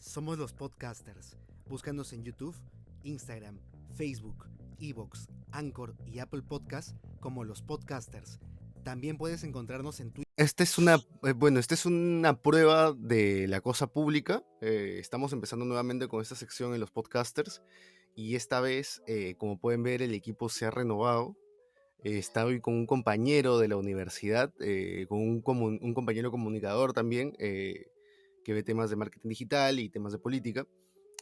Somos los podcasters. Búscanos en YouTube, Instagram, Facebook, Evox, Anchor y Apple Podcast como los podcasters. También puedes encontrarnos en Twitter. Esta es una prueba de la cosa pública. Estamos empezando nuevamente con esta sección en los podcasters y esta vez, como pueden ver, el equipo se ha renovado. Está hoy con un compañero de la universidad, con un compañero comunicador también, que ve temas de marketing digital y temas de política,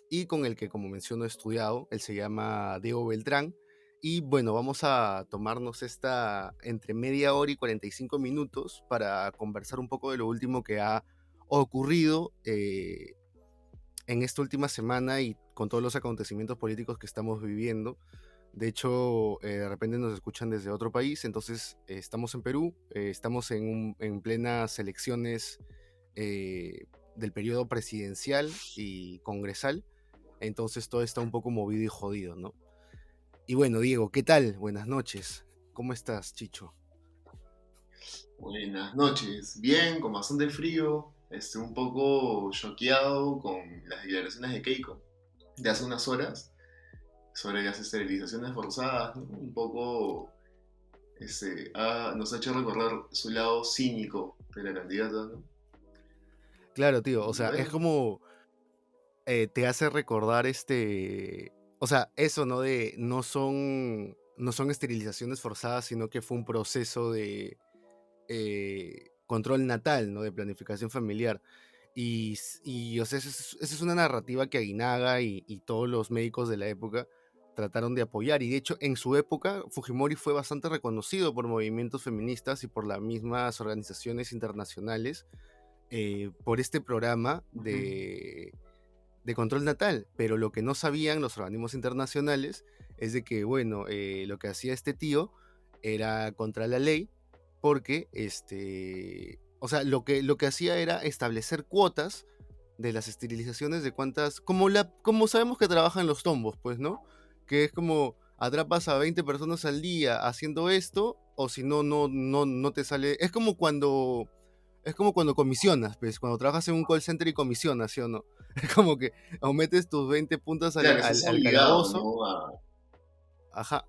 y con el que, como menciono, he estudiado. Él se llama Diego Beltrán. Y bueno, vamos a tomarnos esta entre media hora y 45 minutos para conversar un poco de lo último que ha ocurrido en esta última semana y con todos los acontecimientos políticos que estamos viviendo. De hecho, de repente nos escuchan desde otro país, entonces estamos en Perú, estamos en plenas elecciones del periodo presidencial y congresal, entonces todo está un poco movido y jodido, ¿no? Y bueno, Diego, ¿qué tal? Buenas noches. ¿Cómo estás, Chicho? Buenas noches. Bien, con bastante frío. Un poco choqueado con las declaraciones de Keiko de hace unas horas sobre las esterilizaciones forzadas, ¿no? Un poco nos ha hecho recordar su lado cínico de la candidata, ¿no? Claro, tío, o Y sea, es bueno, como te hace recordar o sea, eso, ¿no? De no son esterilizaciones forzadas, sino que fue un proceso de control natal, ¿no? De planificación familiar. O sea, esa es una narrativa que Aguinaga y todos los médicos de la época trataron de apoyar. Y de hecho, en su época, Fujimori fue bastante reconocido por movimientos feministas y por las mismas organizaciones internacionales por este programa ujú. de control natal. Pero lo que no sabían los organismos internacionales es de que, bueno, lo que hacía este tío era contra la ley porque, o sea, lo que hacía era establecer cuotas de las esterilizaciones de cuántas, como sabemos que trabajan los tombos, pues, ¿no? Que es como atrapas a 20 personas al día haciendo esto, o si no, no te sale. Es como cuando comisionas, pues, cuando trabajas en un call center y comisionas, ¿sí o no? Es como que o metes tus 20 puntos Claro, estás al obligado, calabozo, ¿no? ajá,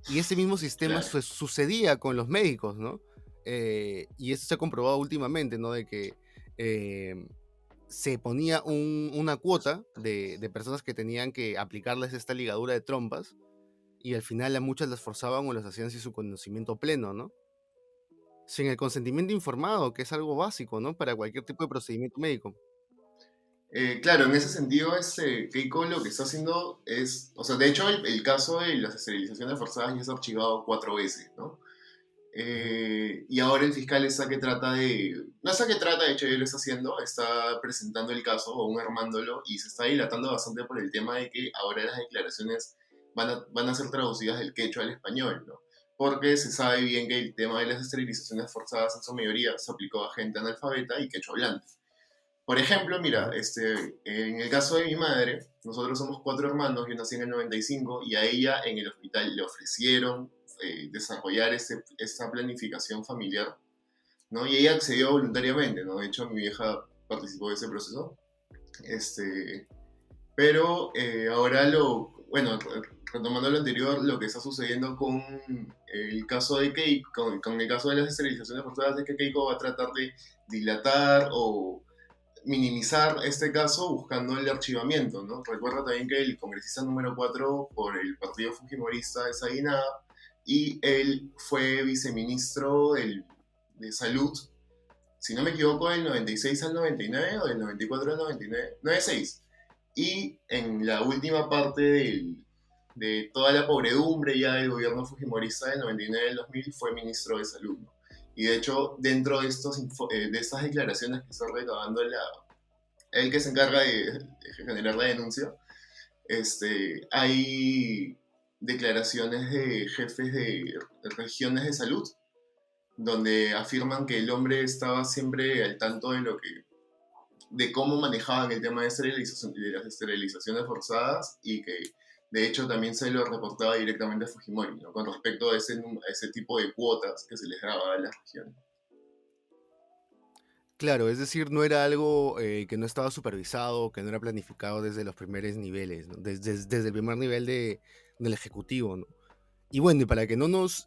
y ese mismo sistema Claro. sucedía con los médicos, ¿no? Y eso se ha comprobado últimamente, ¿no? De que eh, se ponía una cuota de personas que tenían que aplicarles esta ligadura de trompas y al final a muchas las forzaban o las hacían sin su conocimiento pleno, ¿no? Sin el consentimiento informado, que es algo básico, ¿no? Para cualquier tipo de procedimiento médico. Claro, en ese sentido, Keiko lo que está haciendo es, o sea, de hecho, el caso de las esterilizaciones forzadas ya es archivado 4 veces, ¿no? Ujú. Y ahora el fiscal está que trata de, no está que trata, de hecho ya lo está haciendo, está presentando el caso o aún armándolo y se está dilatando bastante por el tema de que ahora las declaraciones van a ser traducidas del quechua al español, ¿no? Porque se sabe bien que el tema de las esterilizaciones forzadas en su mayoría se aplicó a gente analfabeta y quechua hablante. Por ejemplo, mira, Ujú. en el caso de mi madre, nosotros somos 4 hermanos, yo nací en el 95 y a ella en el hospital le ofrecieron desarrollar esta planificación familiar, ¿no? Y ella accedió voluntariamente, ¿no? De hecho, mi vieja participó de ese proceso. Este, pero ahora bueno, retomando lo anterior, lo que está sucediendo con el caso de Keiko, con el caso de las esterilizaciones forzadas es que Keiko va a tratar de dilatar o minimizar este caso buscando el archivamiento, ¿no? Recuerda también que el congresista número 4 por el partido fujimorista es Aguinaga y él fue viceministro de Salud, si no me equivoco, del 96 al 99 o del 94 al 99, 96. Y en la última parte de toda la pobredumbre ya del gobierno fujimorista del 99 al 2000 fue ministro de Salud, ¿no? Y de hecho, dentro de estas declaraciones que está recabando el que se encarga de generar la denuncia, hay declaraciones de jefes de regiones de salud donde afirman que el hombre estaba siempre al tanto de cómo manejaban el tema de las esterilizaciones forzadas y que de hecho también se lo reportaba directamente a Fujimori, ¿no? Con respecto a ese tipo de cuotas que se les daba a las regiones. Claro, es decir, no era algo que no estaba supervisado, que no era planificado desde los primeros niveles, ¿no? Desde el primer nivel del ejecutivo, ¿no? Y bueno, y para que no nos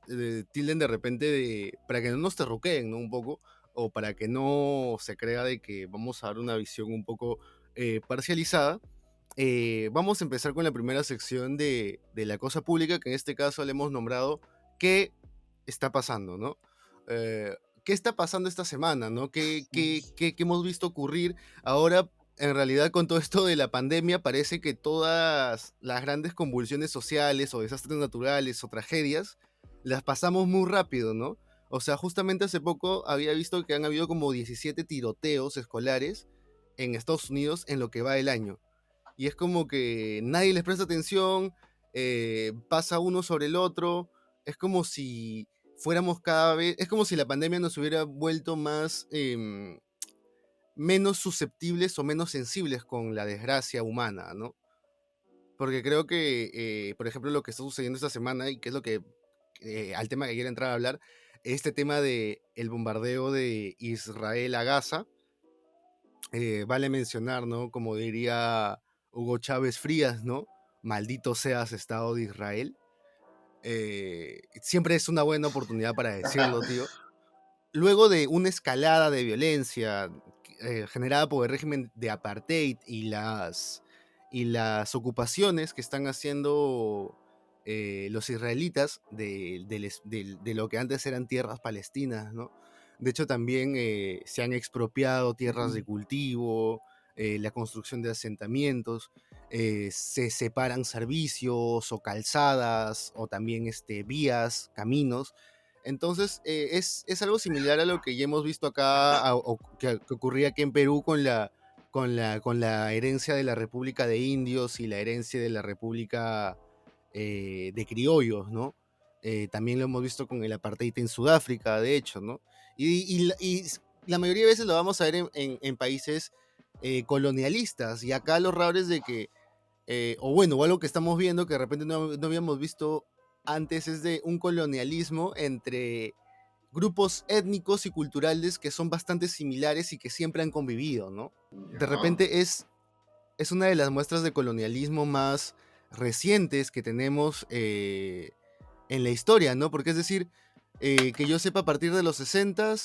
tilden de repente para que no nos terruqueen, ¿no? Un poco, o para que no se crea de que vamos a dar una visión un poco parcializada, vamos a empezar con la primera sección de la cosa pública, que en este caso le hemos nombrado ¿qué está pasando, ¿no? Eh, ¿Qué está pasando esta semana, ¿no? ¿Qué hemos visto ocurrir ahora? En realidad, con todo esto de la pandemia, parece que todas las grandes convulsiones sociales o desastres naturales o tragedias las pasamos muy rápido, ¿no? O sea, justamente hace poco había visto que han habido como 17 tiroteos escolares en Estados Unidos en lo que va del año. Y es como que nadie les presta atención, pasa uno sobre el otro, es como si fuéramos cada vez, es como si la pandemia nos hubiera vuelto más, menos susceptibles o menos sensibles con la desgracia humana, ¿no? Porque creo que, por ejemplo, lo que está sucediendo esta semana y que es lo que, al tema que quiero entrar a hablar, este tema de el bombardeo de Israel a Gaza, vale mencionar, ¿no? Como diría Hugo Chávez Frías, ¿no? Maldito seas Estado de Israel. Siempre es una buena oportunidad para decirlo, tío. Luego de una escalada de violencia generada por el régimen de apartheid y las ocupaciones que están haciendo los israelitas de lo que antes eran tierras palestinas, ¿no? De hecho, también se han expropiado tierras de cultivo, la construcción de asentamientos, se separan servicios o calzadas o también vías, caminos. Entonces, es algo similar a lo que ya hemos visto acá, o que ocurría aquí en Perú con la herencia de la República de Indios y la herencia de la República de Criollos, ¿no? También lo hemos visto con el apartheid en Sudáfrica, de hecho, ¿no? Y la mayoría de veces lo vamos a ver en países colonialistas, y acá lo raro es de que o bueno, o algo que estamos viendo que de repente no habíamos visto antes, es de un colonialismo entre grupos étnicos y culturales que son bastante similares y que siempre han convivido, ¿no? De Ya. repente es una de las muestras de colonialismo más recientes que tenemos en la historia, ¿no? Porque es decir, que yo sepa, a partir de los 60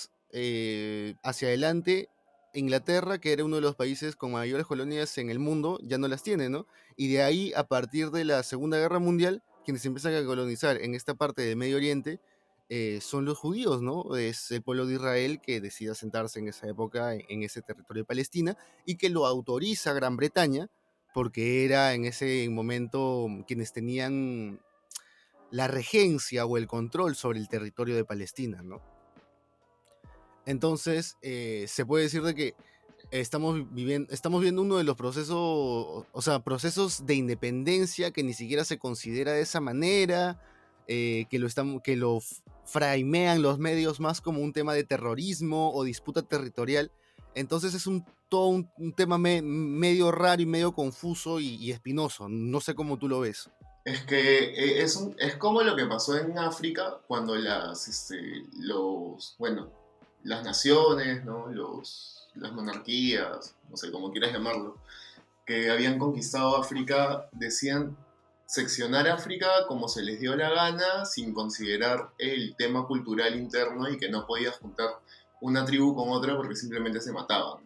hacia adelante, Inglaterra, que era uno de los países con mayores colonias en el mundo, ya no las tiene, ¿no? Y de ahí, a partir de la Segunda Guerra Mundial, quienes empiezan a colonizar en esta parte del Medio Oriente son los judíos, ¿no? Es el pueblo de Israel que decide asentarse en esa época en ese territorio de Palestina y que lo autoriza Gran Bretaña porque era en ese momento quienes tenían la regencia o el control sobre el territorio de Palestina, ¿no? Entonces, se puede decir de que estamos viendo uno de los procesos, o sea, procesos de independencia que ni siquiera se considera de esa manera, que lo framean los medios más como un tema de terrorismo o disputa territorial. Entonces es todo un tema medio raro y medio confuso y espinoso. No sé cómo tú lo ves. Es que es como lo que pasó en África cuando bueno, las naciones, ¿no? Las monarquías, no sé, como quieras llamarlo, que habían conquistado África, decían seccionar África como se les dio la gana, sin considerar el tema cultural interno y que no podías juntar una tribu con otra porque simplemente se mataban.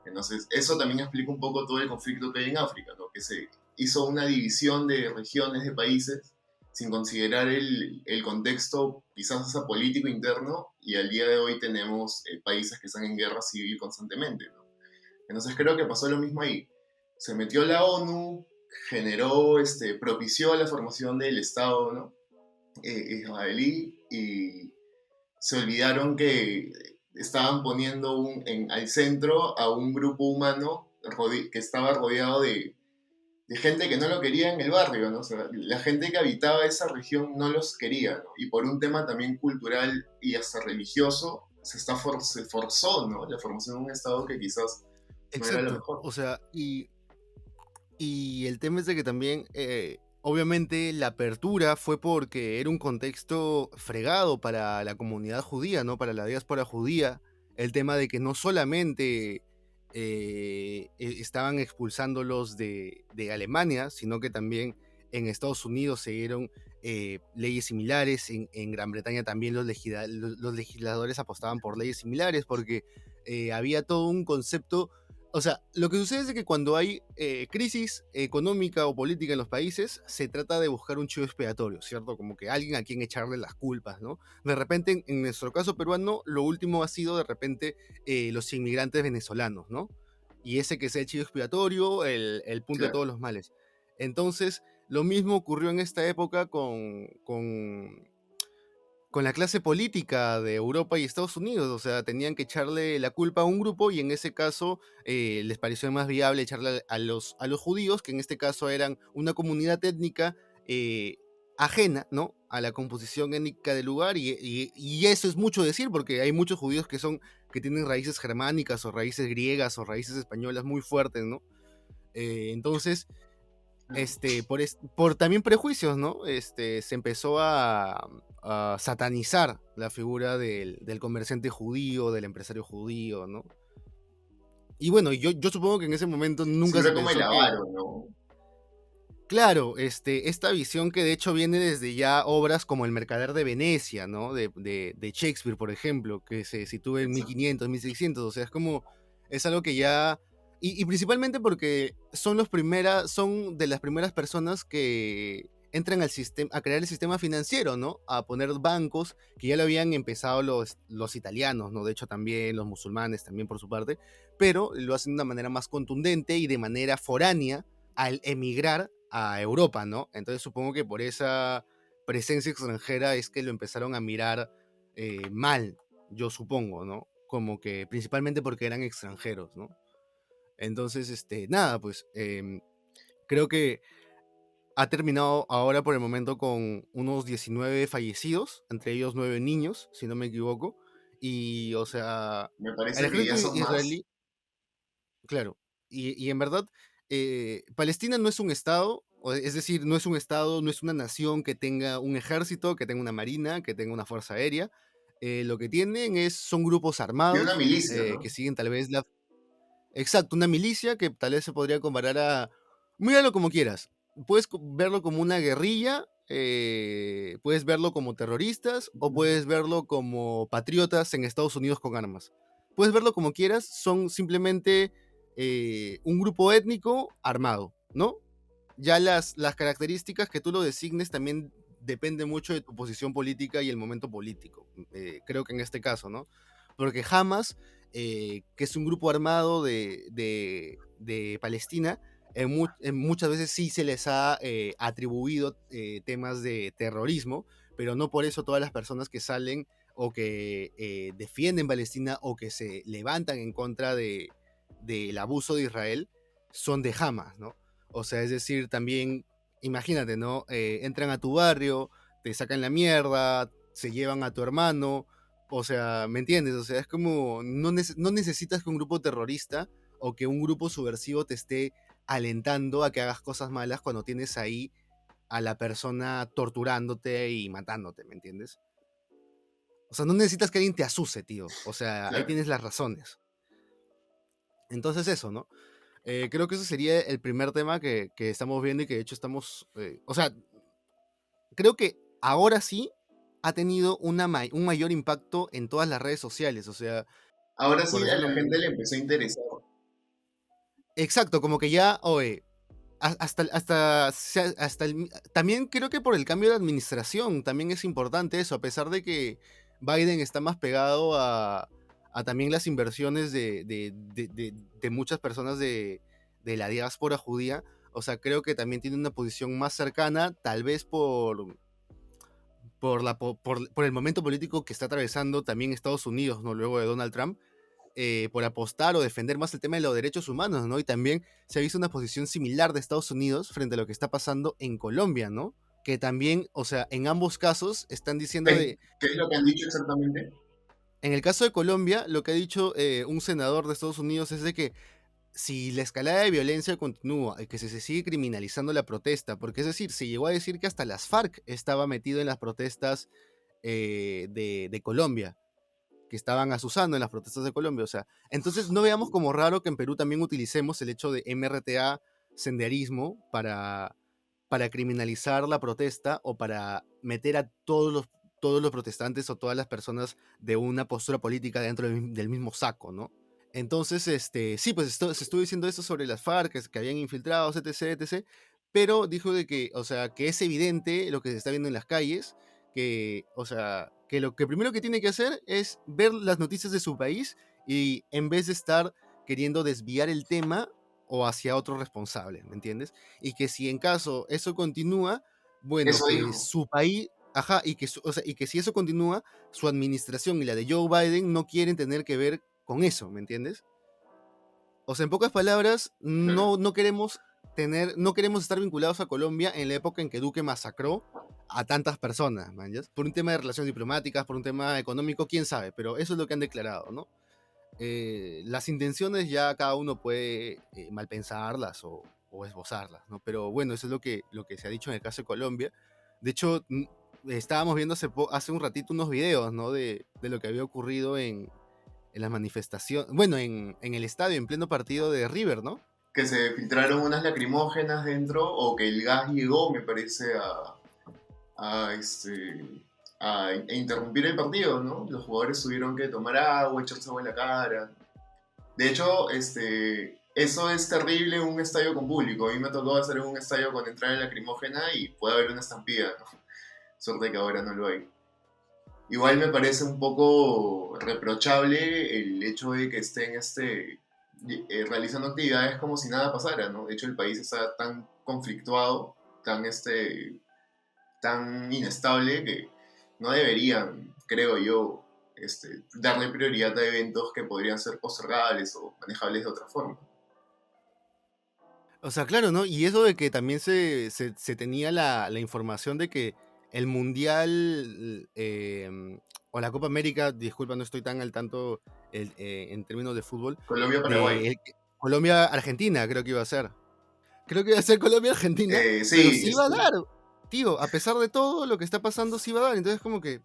Entonces, eso también explica un poco todo el conflicto que hay en África, ¿no? Que se hizo una división de regiones, de países, sin considerar el contexto quizás hasta político interno, y al día de hoy tenemos países que están en guerra civil constantemente, ¿no? Entonces creo que pasó lo mismo ahí. Se metió la ONU, generó, propició la formación del Estado, ¿no? Israelí, y se olvidaron que estaban poniendo al centro a un grupo humano que estaba rodeado de gente que no lo quería en el barrio, ¿no? O sea, la gente que habitaba esa región no los quería, ¿no? Y por un tema también cultural y hasta religioso, se forzó, ¿no? La formación de un Estado que quizás no era lo Exacto. mejor. O sea, y el tema es de que también, obviamente, la apertura fue porque era un contexto fregado para la comunidad judía, ¿no? Para la diáspora judía. el tema de que no solamente estaban expulsándolos de Alemania, sino que también en Estados Unidos se dieron leyes similares, en Gran Bretaña también los legisladores apostaban por leyes similares porque había todo un concepto. O sea, lo que sucede es que cuando hay crisis económica o política en los países, se trata de buscar un chivo expiatorio, ¿cierto? Como que alguien a quien echarle las culpas, ¿no? De repente, en nuestro caso peruano, lo último ha sido de repente los inmigrantes venezolanos, ¿no? Y ese que sea el chivo expiatorio, el punto de Claro. todos los males. Entonces, lo mismo ocurrió en esta época con la clase política de Europa y Estados Unidos. O sea, tenían que echarle la culpa a un grupo y en ese caso les pareció más viable echarle a los judíos, que en este caso eran una comunidad étnica eh, ajena, ¿no? A la composición étnica del lugar y eso es mucho decir porque hay muchos judíos que tienen raíces germánicas o raíces griegas o raíces españolas muy fuertes, ¿no? Entonces, por también prejuicios, ¿no? Se empezó a satanizar la figura del comerciante judío, del empresario judío, ¿no? Y bueno, yo supongo que en ese momento nunca se Siempre como el pensó que, avaro, ¿no? claro, esta visión que de hecho viene desde ya obras como El Mercader de Venecia, ¿no? De Shakespeare, por ejemplo, que se sitúa en Exacto. 1500, 1600, o sea, es algo que ya. Y principalmente porque son de las primeras personas que entran al sistema, a crear el sistema financiero, ¿no? A poner bancos, que ya lo habían empezado los italianos, ¿no? De hecho, también los musulmanes, también por su parte, pero lo hacen de una manera más contundente y de manera foránea al emigrar a Europa, ¿no? Entonces supongo que por esa presencia extranjera es que lo empezaron a mirar mal, yo supongo, ¿no? Como que principalmente porque eran extranjeros, ¿no? Entonces, nada, pues creo que ha terminado ahora por el momento con unos 19 fallecidos, entre ellos 9 niños, si no me equivoco. Y, o sea, Me el parece que ejército ya son más. israelí, claro, y en verdad, Palestina no es un estado, es decir, no es un estado, no es una nación que tenga un ejército, que tenga una marina, que tenga una fuerza aérea. Lo que tienen son grupos Tiene una armados milicia, que ¿no? siguen tal vez la. Exacto, una milicia que tal vez se podría comparar a. Míralo como quieras. Puedes verlo como una guerrilla, puedes verlo como terroristas o puedes verlo como patriotas en Estados Unidos con armas. Puedes verlo como quieras, son simplemente un grupo étnico armado, ¿no? Ya las características que tú lo designes también depende mucho de tu posición política y el momento político. Creo que en este caso, ¿no? Porque Hamas, que es un grupo armado de Palestina, muchas veces sí se les ha atribuido temas de terrorismo, pero no por eso todas las personas que salen o que defienden Palestina o que se levantan en contra del abuso de Israel son de Hamas, ¿no? O sea, es decir, también, imagínate, ¿no? Entran a tu barrio, te sacan la mierda, se llevan a tu hermano, o sea, ¿me entiendes? O sea, es como, no necesitas que un grupo terrorista o que un grupo subversivo te esté alentando a que hagas cosas malas cuando tienes ahí a la persona torturándote y matándote, ¿me entiendes? O sea, no necesitas que alguien te asuse, tío. O sea, ahí Claro. tienes las razones. Entonces eso, ¿no? Creo que ese sería el primer tema que estamos viendo y que de hecho estamos, o sea, creo que ahora sí ha tenido un mayor impacto en todas las redes sociales, o sea, Ahora sí por a la ejemplo, gente le empezó a interesar. exacto, como que ya, oye, también creo que por el cambio de administración también es importante eso, a pesar de que Biden está más pegado a también las inversiones de muchas personas de la diáspora judía, o sea, creo que también tiene una posición más cercana, tal vez por el momento político que está atravesando también Estados Unidos, ¿no? Luego de Donald Trump, por apostar o defender más el tema de los derechos humanos, ¿no? Y también se ha visto una posición similar de Estados Unidos frente a lo que está pasando en Colombia, ¿no? Que también, o sea, en ambos casos están diciendo de. ¿Qué es lo que han dicho exactamente? En el caso de Colombia, lo que ha dicho un senador de Estados Unidos es de que si la escalada de violencia continúa y que se sigue criminalizando la protesta, porque es decir, se llegó a decir que hasta las FARC estaba metido en las protestas de Colombia. que estaban asusando en las protestas de Colombia. O sea, entonces no veamos como raro que en Perú también utilicemos el hecho de MRTA, senderismo, para criminalizar la protesta o para meter a todos los protestantes o todas las personas de una postura política dentro del mismo saco, ¿no? Entonces, sí, pues se estuvo diciendo eso sobre las FARC, que habían infiltrado, etc, etc, pero dijo de que, o sea, que es evidente lo que se está viendo en las calles, que, o sea, que lo que primero que tiene que hacer es ver las noticias de su país y en vez de estar queriendo desviar el tema o hacia otro responsable, ¿me entiendes? Y que si en caso eso continúa, bueno, Eso que dijo, su país, ajá, o sea, y que si eso continúa, su administración y la de Joe Biden no quieren tener que ver con eso, ¿me entiendes? O sea, en pocas palabras, claro. no queremos no queremos estar vinculados a Colombia en la época en que Duque masacró a tantas personas, man, ¿ya? Por un tema de relaciones diplomáticas, por un tema económico, quién sabe, pero eso es lo que han declarado, ¿no? Las intenciones ya cada uno puede malpensarlas o esbozarlas, ¿no? Pero bueno, eso es lo que se ha dicho en el caso de Colombia. De hecho, estábamos viendo hace un ratito unos videos, ¿no? De lo que había ocurrido en las manifestaciones, bueno, en el estadio, en pleno partido de River, ¿no? Que se filtraron unas lacrimógenas dentro o que el gas llegó, me parece, a, este, a interrumpir el partido, ¿no? Los jugadores tuvieron que tomar agua, echarse agua en la cara. De hecho, eso es terrible en un estadio con público. A mí me tocó hacer en un estadio con entrada lacrimógena y puede haber una estampida, ¿no? Suerte que ahora no lo hay. Igual me parece un poco reprochable el hecho de que estén realizando actividades como si nada pasara, ¿no? De hecho, el país está tan conflictuado, tan inestable que no deberían, creo yo, darle prioridad a eventos que podrían ser postergables o manejables de otra forma. O sea, claro, ¿no? Y eso de que también se tenía la información de que el Mundial o la Copa América, disculpa, no estoy tan al tanto en términos de fútbol, Colombia-Paraguay. de Colombia-Argentina, creo que iba a ser. Creo que iba a ser Colombia-Argentina, pero Sí, sí iba a dar, tío, a pesar de todo lo que está pasando, sí iba a dar. Entonces, como que,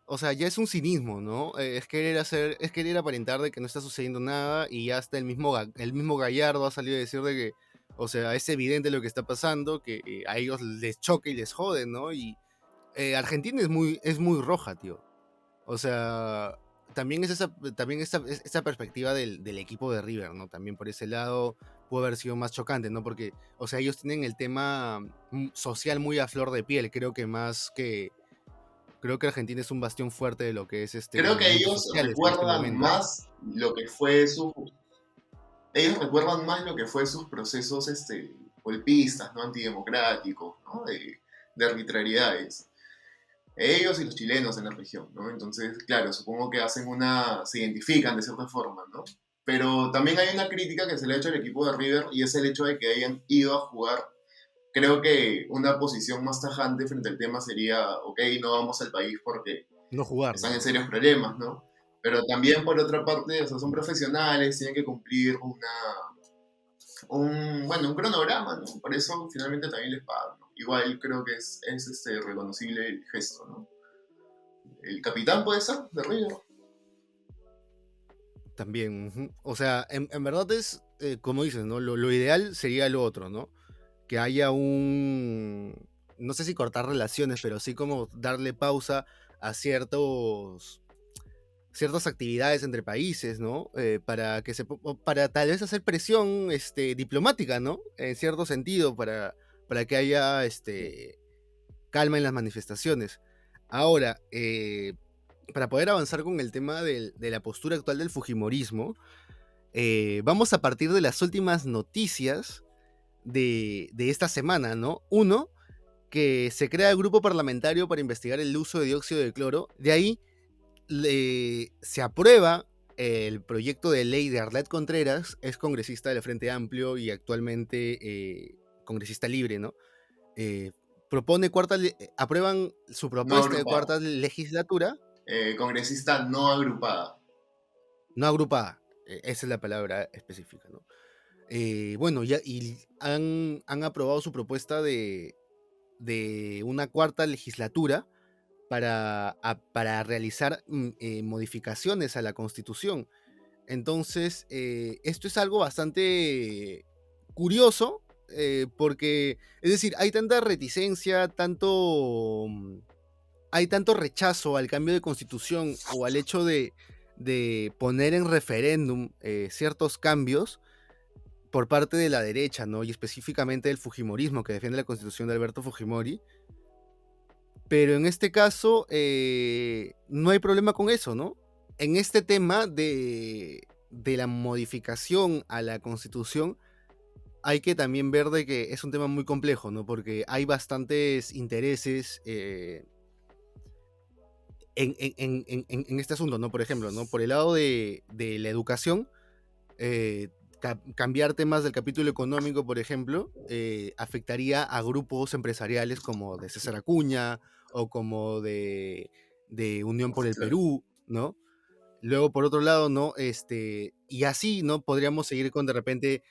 o sea, ya es un cinismo, ¿no? Es querer aparentar de que no está sucediendo nada y ya hasta el mismo Gallardo ha salido a decir de que, o sea, es evidente lo que está pasando, que a ellos les choca y les jode, ¿no? Y Argentina es muy roja, tío. O sea, también es también esa perspectiva del equipo de River, ¿no? También por ese lado puede haber sido más chocante, ¿no? Porque, o sea, ellos tienen el tema social muy a flor de piel, creo que Argentina es un bastión fuerte de lo que es creo que movimientos sociales en este momento. lo que fue ellos recuerdan más lo que fue sus procesos golpistas, ¿no? Antidemocráticos, ¿no? De arbitrariedades. Ellos y los chilenos en la región, ¿no? Entonces, claro, supongo que se identifican de cierta forma, ¿no? Pero también hay una crítica que se le ha hecho al equipo de River y es el hecho de que hayan ido a jugar. Creo que una posición más tajante frente al tema sería, ok, no vamos al país porque No jugar, están en ¿no? serios problemas, ¿no? Pero también por otra parte, o sea, son profesionales, tienen que cumplir un cronograma, ¿no? Por eso finalmente también les pagan, ¿no? Igual creo que es reconocible el gesto, ¿no? El capitán puede ser de River. También. Ujú. O sea, en verdad es, como dices, ¿no? Lo ideal sería lo otro, ¿no? Que haya no sé si cortar relaciones, pero sí como darle pausa a ciertas actividades entre países, ¿no? Para tal vez hacer presión diplomática, ¿no? En cierto sentido, para que haya calma en las manifestaciones. Ahora, para poder avanzar con el tema de la postura actual del Fujimorismo, vamos a partir de las últimas noticias de esta semana, ¿no? Uno, que se crea el grupo parlamentario para investigar el uso de dióxido de cloro. De ahí se aprueba el proyecto de ley de Arlet Contreras, es congresista del Frente Amplio y actualmente congresista libre, ¿no? Eh, aprueban su No propuesta de agrupada. cuarta legislatura, Congresista no agrupada. no agrupada, esa es la palabra específica, ¿no? Bueno, ya y han aprobado su propuesta de una cuarta legislatura para realizar modificaciones a la Constitución. Entonces, esto es algo bastante curioso, porque, es decir, hay tanta reticencia, hay tanto rechazo al cambio de constitución o al hecho de poner en referéndum ciertos cambios por parte de la derecha, ¿no? Y específicamente del Fujimorismo, que defiende la constitución de Alberto Fujimori. Pero en este caso, no hay problema con eso, ¿no? En este tema de la modificación a la constitución, hay que también ver de que es un tema muy complejo, ¿no? Porque hay bastantes intereses en este asunto, ¿no? Por ejemplo, ¿no? Por el lado de la educación, cambiar temas del capítulo económico, por ejemplo, afectaría a grupos empresariales como de César Acuña o como de Unión por el Claro. Perú, ¿no? Luego, por otro lado, ¿no? Y así, ¿no? Podríamos seguir con de repente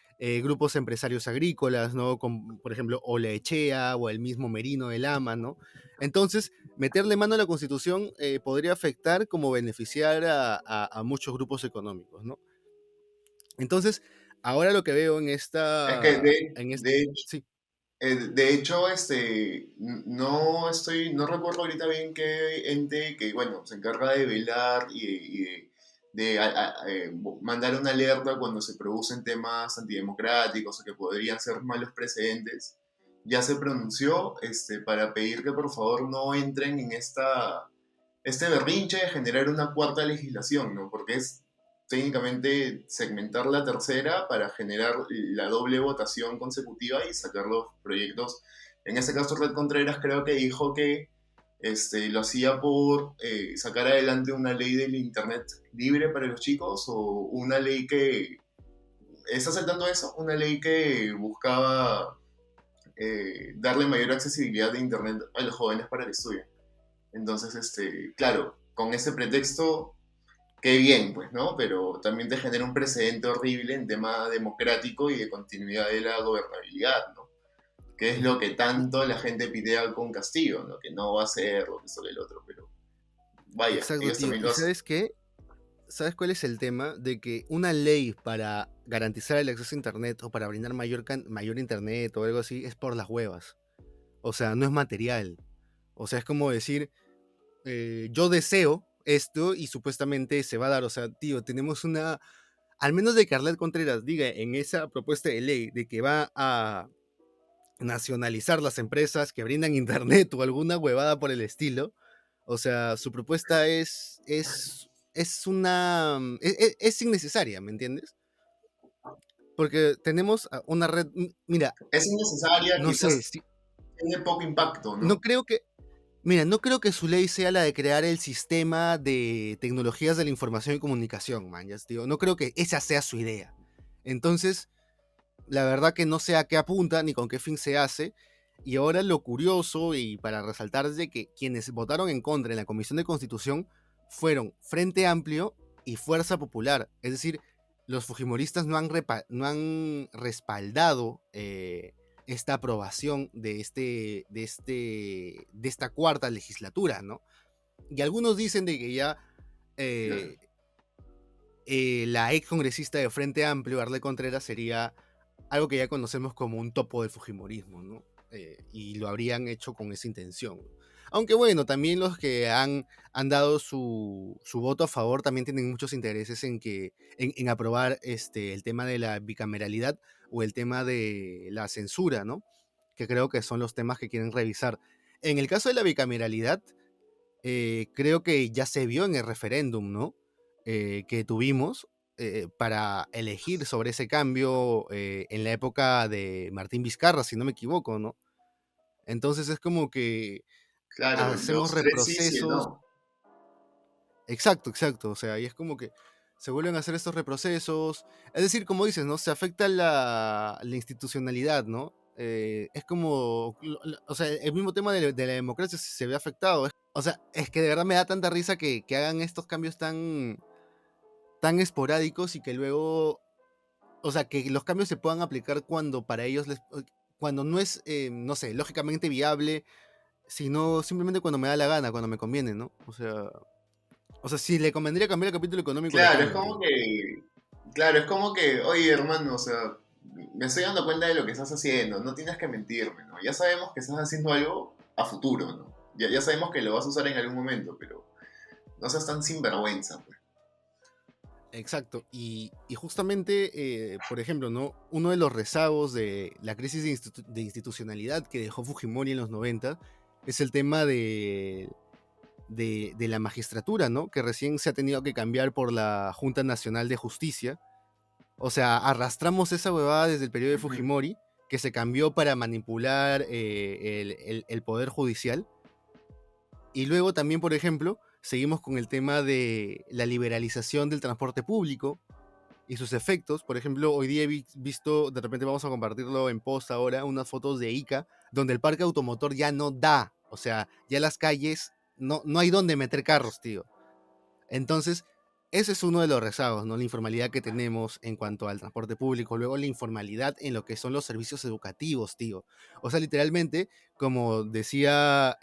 grupos empresarios agrícolas, ¿no? Con, por ejemplo, Olaechea o el mismo Merino de Lama, ¿no? Entonces, meterle mano a la Constitución podría afectar como beneficiar a muchos grupos económicos, ¿no? Entonces, ahora lo que veo en Es que esta... En sí, de hecho, no recuerdo ahorita bien qué ente que, bueno, se encarga de velar y mandar una alerta cuando se producen temas antidemocráticos o que podrían ser malos precedentes, ya se pronunció, para pedir que por favor no entren en este berrinche de generar una cuarta legislación, ¿no? Porque es técnicamente segmentar la tercera para generar la doble votación consecutiva y sacar los proyectos. En ese caso, Red Contreras creo que dijo que lo hacía por sacar adelante una ley del Internet libre para los chicos o una ley que... ¿Está aceptando eso? Una ley que buscaba darle mayor accesibilidad de Internet a los jóvenes para que estudien. Entonces, claro, con ese pretexto, qué bien, pues, ¿no? Pero también te genera un precedente horrible en tema democrático y de continuidad de la gobernabilidad, ¿no? Que es lo que tanto la gente pitea con Castillo, ¿no? Que no va a ser lo que esto que el otro, pero vaya, exacto, ellos tío. también lo ¿Y hacen. sabes qué? ¿Sabes cuál es el tema? De que una ley para garantizar el acceso a Internet o para brindar mayor Internet o algo así es por las huevas. O sea, no es material. O sea, es como decir, yo deseo esto y supuestamente se va a dar. O sea, tío, tenemos una... Al menos de que Arlet Contreras diga en esa propuesta de ley de que va a nacionalizar las empresas que brindan Internet o alguna huevada por el estilo. O sea, su propuesta es una... es innecesaria, ¿me entiendes? Porque tenemos una red, mira, Es innecesaria, no sé, quizás tiene poco impacto, no ¿no? creo que, mira, no creo que su ley sea la de crear el sistema de tecnologías de la información y comunicación, man, ya, tío. No creo que esa sea su idea. Entonces, la verdad que no sé a qué apunta ni con qué fin se hace. Y ahora lo curioso y para resaltar es de que quienes votaron en contra en la Comisión de Constitución fueron Frente Amplio y Fuerza Popular. Es decir, los fujimoristas no han respaldado esta aprobación de esta cuarta legislatura, ¿no? Y algunos dicen de que ya Claro. eh, la ex congresista de Frente Amplio, Arle Contreras, sería algo que ya conocemos como un topo del fujimorismo, ¿no? Y lo habrían hecho con esa intención. Aunque bueno, también los que han dado su voto a favor también tienen muchos intereses en aprobar el tema de la bicameralidad o el tema de la censura, ¿no? Que creo que son los temas que quieren revisar. En el caso de la bicameralidad, creo que ya se vio en el referéndum, ¿no? Que tuvimos para elegir sobre ese cambio en la época de Martín Vizcarra, si no me equivoco, ¿no? Entonces es como que Claro, hacemos los tres sí y el reprocesos. no. Exacto, exacto. O sea, y es como que se vuelven a hacer estos reprocesos. Es decir, como dices, ¿no? Se afecta la institucionalidad, ¿no? Es como, o sea, el mismo tema de la democracia se ve afectado. O sea, es que de verdad me da tanta risa que hagan estos cambios tan esporádicos y que luego, o sea, que los cambios se puedan aplicar cuando para ellos cuando no es, no sé, lógicamente viable sino simplemente cuando me da la gana, cuando me conviene, ¿no? O sea, si le convendría cambiar el capítulo económico, lo Claro, es cambio, como tío. que, claro, es como que, oye, hermano, o sea, me estoy dando cuenta de lo que estás haciendo, no tienes que mentirme, ¿no? Ya sabemos que estás haciendo algo a futuro, ¿no? Ya sabemos que lo vas a usar en algún momento, pero no seas tan sinvergüenza, pues. Exacto. Y justamente, por ejemplo, ¿no? Uno de los rezagos de la crisis de institucionalidad que dejó Fujimori en los 90 es el tema de la magistratura, ¿no? Que recién se ha tenido que cambiar por la Junta Nacional de Justicia. O sea, arrastramos esa huevada desde el periodo de Ujú. Fujimori, que se cambió para manipular el poder judicial. Y luego también, por ejemplo, seguimos con el tema de la liberalización del transporte público y sus efectos. Por ejemplo, hoy día he visto, de repente vamos a compartirlo en post ahora, unas fotos de Ica, donde el parque automotor ya no da. O sea, ya las calles no hay donde meter carros, tío. Entonces, ese es uno de los rezagos, ¿no? La informalidad que tenemos en cuanto al transporte público, luego la informalidad en lo que son los servicios educativos, tío. O sea, literalmente, como decía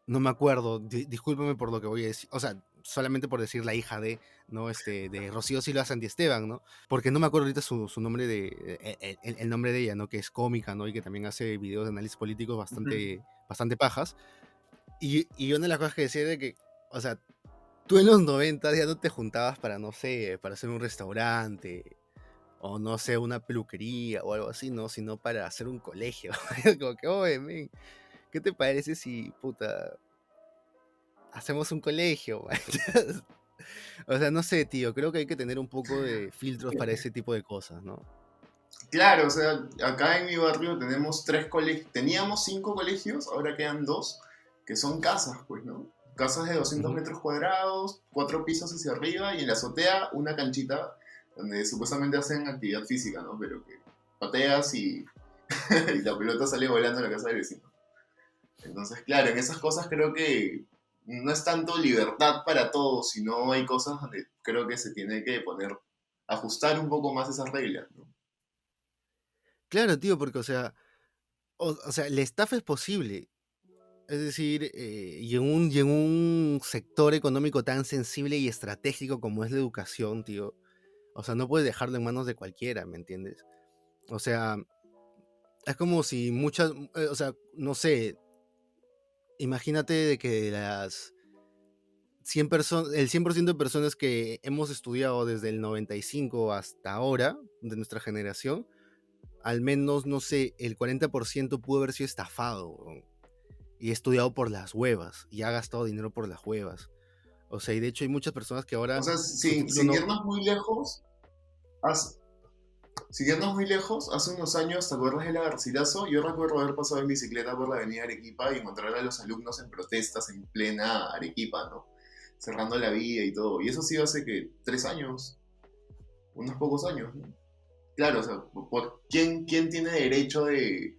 no me acuerdo, discúlpame por lo que voy a decir, o sea, solamente por decir la hija de, ¿no? De Rocío Silva Santiesteban, ¿no? Porque no me acuerdo ahorita su nombre el nombre de ella, ¿no? Que es cómica, ¿no? Y que también hace videos de análisis políticos Ujú. bastante pajas. Y una de las cosas que decía era que, o sea, tú en los 90 ya no te juntabas para, no sé, para hacer un restaurante, o no sé, una peluquería o algo así, ¿no? Sino para hacer un colegio. Como que, oye, men, ¿qué te parece si, puta, hacemos un colegio? O sea, no sé, tío, creo que hay que tener un poco de filtros para ese tipo de cosas, ¿no? Claro, o sea, acá en mi barrio tenemos tres colegios, teníamos 5 colegios, ahora quedan 2, que son casas, pues, ¿no? Casas de 200 Ujú. metros cuadrados, 4 pisos hacia arriba y en la azotea una canchita donde supuestamente hacen actividad física, ¿no? Pero que pateas y, y la pelota sale volando a la casa del vecino. Entonces, claro, en esas cosas creo que no es tanto libertad para todos, sino hay cosas donde creo que se tiene que poner, ajustar un poco más esas reglas, ¿no? Claro, tío, porque, o sea, la estafa es posible. Es decir, y en un sector económico tan sensible y estratégico como es la educación, tío. O sea, no puedes dejarlo en manos de cualquiera, ¿me entiendes? O sea, es como si o sea, no sé, imagínate de que el 100% de personas que hemos estudiado desde el 95 hasta ahora, de nuestra generación, al menos, no sé, el 40% pudo haber sido estafado, weón, y estudiado por las huevas, y ha gastado dinero por las huevas. O sea, y de hecho hay muchas personas que O ahora sea, su sin, título sin no... irnos muy lejos, hace, sin irnos muy lejos, hace unos años, ¿te acuerdas del Garcilaso? Yo recuerdo haber pasado en bicicleta por la avenida Arequipa y encontrar a los alumnos en protestas en plena Arequipa, ¿no? Cerrando la vía y todo. Y eso sí hace que 3 años, unos pocos años, ¿no? Claro, o sea, ¿quién tiene derecho de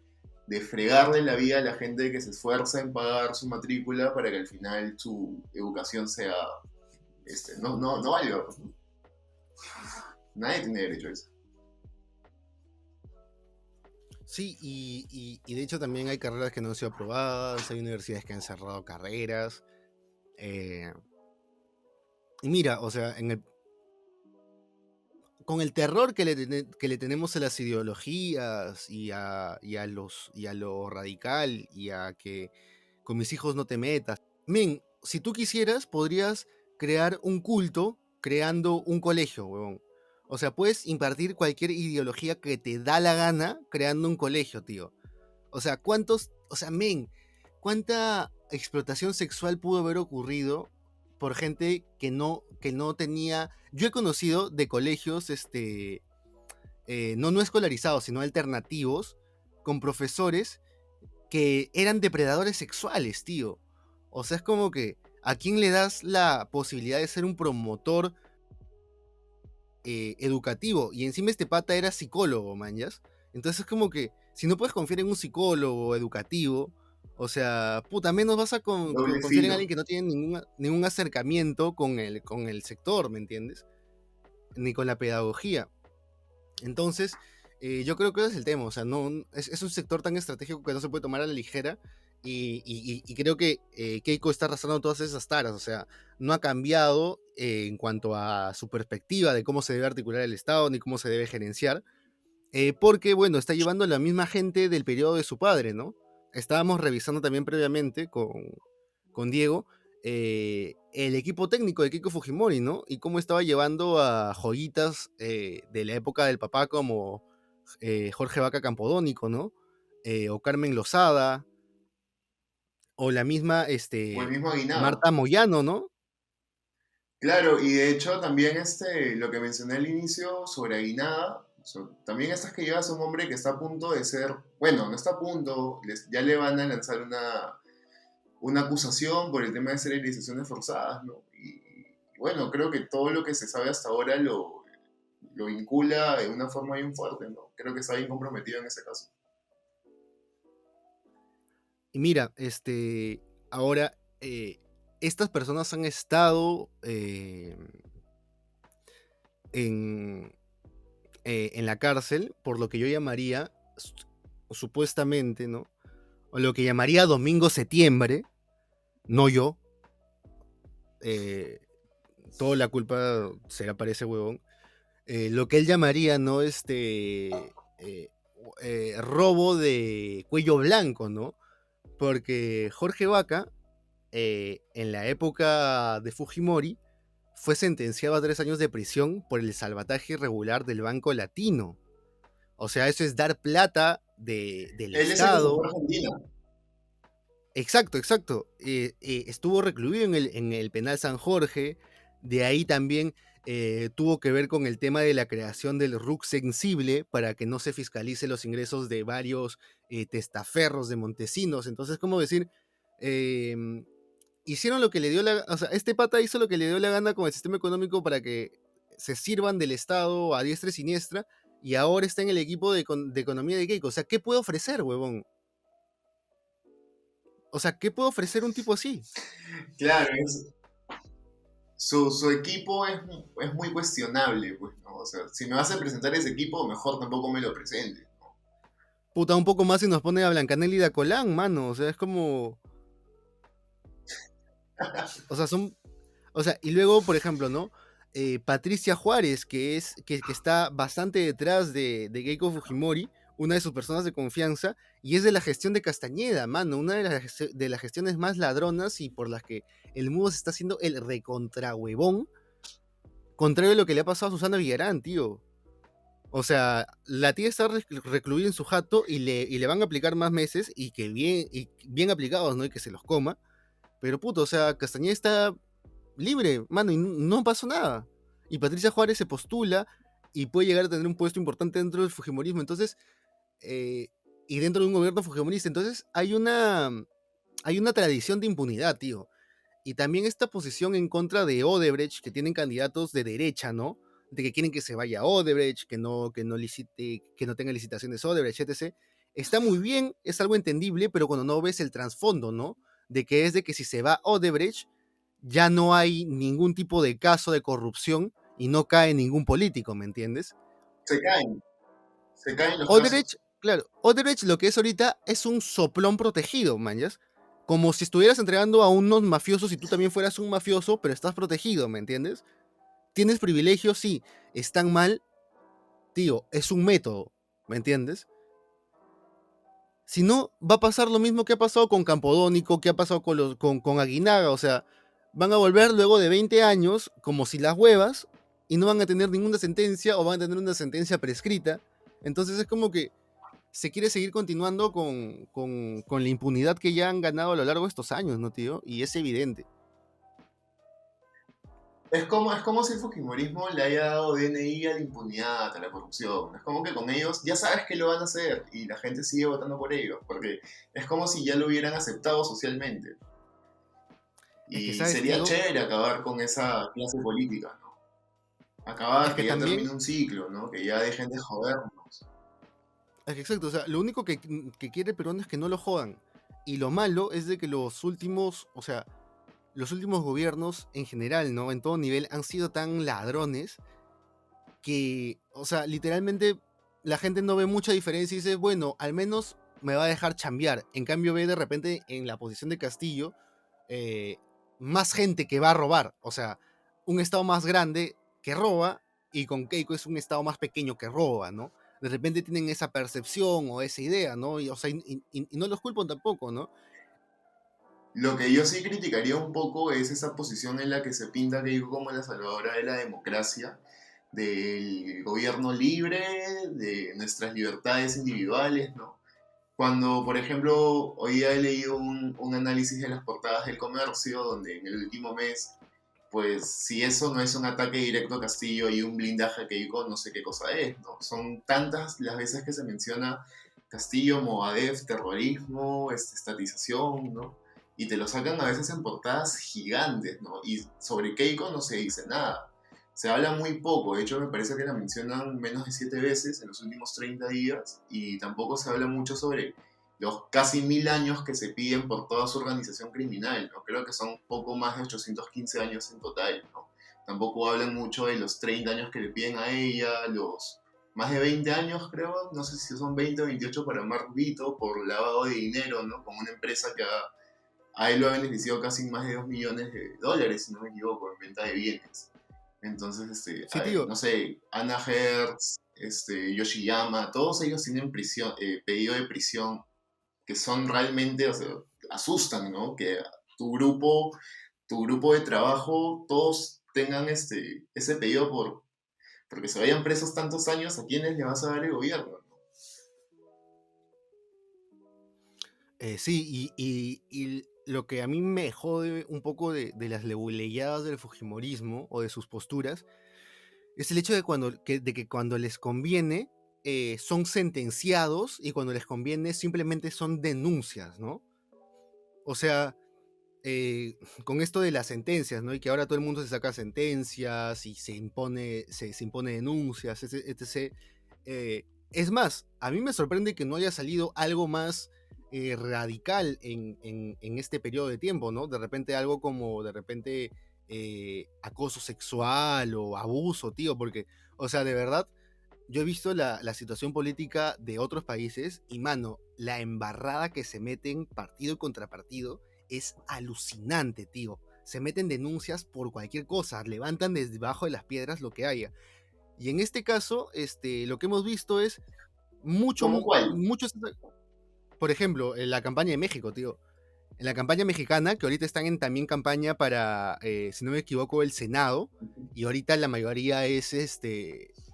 fregarle la vida a la gente que se esfuerza en pagar su matrícula para que al final su educación sea, no valga, pues, ¿no? Nadie tiene derecho a eso. Sí, y de hecho también hay carreras que no han sido aprobadas, hay universidades que han cerrado carreras. eh, y mira, o sea, con el terror que le tenemos a las ideologías y a lo radical y a que con mis hijos no te metas. Men, si tú quisieras, podrías crear un culto creando un colegio, huevón. O sea, puedes impartir cualquier ideología que te da la gana creando un colegio, tío. Men, ¿cuánta explotación sexual pudo haber ocurrido por gente que no tenía... Yo he conocido de colegios, no escolarizados, sino alternativos, con profesores que eran depredadores sexuales, tío. O sea, es como que a quién le das la posibilidad de ser un promotor educativo. Y encima este pata era psicólogo, manjas. Entonces es como que si no puedes confiar en un psicólogo educativo, o sea, puta, menos vas a Doble confiar en filo. alguien que no tiene ningún acercamiento con el sector, ¿me entiendes? Ni con la pedagogía. Entonces, Yo creo que ese es el tema, o sea, no, es un sector tan estratégico que no se puede tomar a la ligera y creo que Keiko está arrastrando todas esas taras, o sea, no ha cambiado en cuanto a su perspectiva de cómo se debe articular el Estado ni cómo se debe gerenciar, porque, bueno, está llevando a la misma gente del periodo de su padre, ¿no? Estábamos revisando también previamente con Diego el equipo técnico de Keiko Fujimori, ¿no? Y cómo estaba llevando a joyitas de la época del papá como Jorge Vaca Campodónico, ¿no? O Carmen Lozada, o la misma O el mismo Aguinaldo. Marta Moyano, ¿no? Claro, y de hecho también lo que mencioné al inicio sobre Aguinada, también estas que llevas a un hombre que está a punto de ser, bueno, no está a punto, ya le van a lanzar una acusación por el tema de esterilizaciones forzadas, ¿no? Y bueno, creo que todo lo que se sabe hasta ahora lo vincula de una forma bien fuerte, ¿no? Creo que está bien comprometido en ese caso. Y mira, ahora estas personas han estado en, en la cárcel por lo que yo llamaría, supuestamente, ¿no? O lo que llamaría Domingo Septiembre, no yo, eh, toda la culpa será para ese huevón, lo que él llamaría, ¿no? Robo de cuello blanco, ¿no? Porque Jorge Vaca, en la época de Fujimori, fue sentenciado a 3 años de prisión por el salvataje irregular del Banco Latino. O sea, eso es dar plata del Él es el que se fue Estado. a Argentina. Exacto, exacto. Estuvo recluido en el penal San Jorge. De ahí también tuvo que ver con el tema de la creación del RUC sensible para que no se fiscalice los ingresos de varios testaferros de Montesinos. Entonces, ¿cómo decir? Eh, hicieron lo que le dio la... O sea, este pata hizo lo que le dio la gana con el sistema económico para que se sirvan del Estado a diestra y siniestra y ahora está en el equipo de economía de Keiko. O sea, ¿qué puede ofrecer, huevón? O sea, ¿qué puede ofrecer un tipo así? Claro, su equipo es muy cuestionable, pues, ¿no? O sea, si me vas a presentar ese equipo, mejor tampoco me lo presentes, ¿no? Puta, un poco más y nos pone a Blancanelli y a Colán, mano. O sea, es como. O sea, son. O sea, y luego, por ejemplo, ¿no? Patricia Juárez, que está bastante detrás de Keiko Fujimori, una de sus personas de confianza, y es de la gestión de Castañeda, mano, una de las gestiones más ladronas y por las que el mundo se está haciendo el recontrahuevón, contrario a lo que le ha pasado a Susana Villarán, tío. O sea, la tía está recluida en su jato y le van a aplicar más meses y bien aplicados, ¿no? Y que se los coma. Pero puto, o sea, Castañeda está libre, mano, y no pasó nada. Y Patricia Juárez se postula y puede llegar a tener un puesto importante dentro del Fujimorismo. Entonces, eh, y dentro de un gobierno fujimorista. Entonces, hay una tradición de impunidad, tío. Y también esta posición en contra de Odebrecht, que tienen candidatos de derecha, ¿no? De que quieren que se vaya Odebrecht, que no licite, que no tenga licitaciones Odebrecht, etc. Está muy bien, es algo entendible, pero cuando no ves el trasfondo, ¿no? De que es de que si se va Odebrecht, ya no hay ningún tipo de caso de corrupción y no cae ningún político, ¿me entiendes? Se caen, se caen los Odebrecht, casos. claro, Odebrecht lo que es ahorita es un soplón protegido, mañas. Como si estuvieras entregando a unos mafiosos y tú también fueras un mafioso, pero estás protegido, ¿me entiendes? Tienes privilegios, sí, están mal, tío, es un método, ¿me entiendes? Si no, va a pasar lo mismo que ha pasado con Campodónico, que ha pasado con Aguinaga, o sea, van a volver luego de 20 años como si las huevas y no van a tener ninguna sentencia o van a tener una sentencia prescrita. Entonces es como que se quiere seguir continuando con la impunidad que ya han ganado a lo largo de estos años, ¿no, tío? Y es evidente. Es como si el Fujimorismo le haya dado DNI a la impunidad, a la corrupción. Es como que con ellos ya sabes que lo van a hacer y la gente sigue votando por ellos, porque es como si ya lo hubieran aceptado socialmente. Es que, Y ¿sabes, sería tío? chévere acabar con esa clase política, ¿no? Acabar, Es que que ya también, termine un ciclo, ¿no? Que ya dejen de jodernos. es que exacto, o sea, lo único que quiere Perón es que no lo jodan. Y lo malo es de que los últimos, o sea, los últimos gobiernos en general, ¿no? En todo nivel han sido tan ladrones que, o sea, literalmente la gente no ve mucha diferencia y dice, bueno, al menos me va a dejar chambear. En cambio ve de repente en la posición de Castillo eh, más gente que va a robar. O sea, un estado más grande que roba y con Keiko es un estado más pequeño que roba, ¿no? De repente tienen esa percepción o esa idea, ¿no? Y, o sea, y no los culpan tampoco, ¿no? Lo que yo sí criticaría un poco es esa posición en la que se pinta a Keiko como la salvadora de la democracia, del gobierno libre, de nuestras libertades individuales, ¿no? Cuando, por ejemplo, hoy día he leído un análisis de las portadas del comercio, donde en el último mes, pues si eso no es un ataque directo a Castillo y un blindaje a Keiko, no sé qué cosa es, ¿no? Son tantas las veces que se menciona Castillo, Movadef, terrorismo, estatización, ¿no? Y te lo sacan a veces en portadas gigantes, ¿no? Y sobre Keiko no se dice nada. Se habla muy poco, de hecho me parece que la mencionan menos de 7 veces en los últimos 30 días y tampoco se habla mucho sobre los casi 1000 años que se piden por toda su organización criminal, ¿no? Creo que son poco más de 815 años en total, ¿no? Tampoco hablan mucho de los 30 años que le piden a ella, los más de 20 años creo, no sé si son 20 o 28 para Mark Vito por lavado de dinero, ¿no? Como una empresa que a él lo ha beneficiado casi más de 2 millones de dólares, si no me equivoco, en venta de bienes. Entonces, Sí, tío. no sé, Anna Hertz, Yoshiyama, todos ellos tienen pedido de prisión que son realmente, o sea, asustan, ¿no? Que tu grupo de trabajo, todos tengan ese pedido porque se vayan presos tantos años, ¿a quiénes le vas a dar el gobierno? Sí, y lo que a mí me jode un poco de las leguleyadas del Fujimorismo o de sus posturas es el hecho de que cuando les conviene son sentenciados y cuando les conviene simplemente son denuncias, ¿no? O sea, con esto de las sentencias, ¿no? Y que ahora todo el mundo se saca sentencias y se impone denuncias, etc. Es más, a mí me sorprende que no haya salido algo más radical en este periodo de tiempo, ¿no? De repente algo como, de repente, acoso sexual o abuso, tío, porque, o sea, de verdad, yo he visto la situación política de otros países y, mano, la embarrada que se meten partido contra partido es alucinante, tío. Se meten denuncias por cualquier cosa, levantan desde debajo de las piedras lo que haya. Y en este caso, lo que hemos visto es mucho, ¿Cómo cuál? mucho, por ejemplo, en la campaña de México, tío. En la campaña mexicana, que ahorita están en también campaña para, si no me equivoco, el Senado, y ahorita la mayoría es,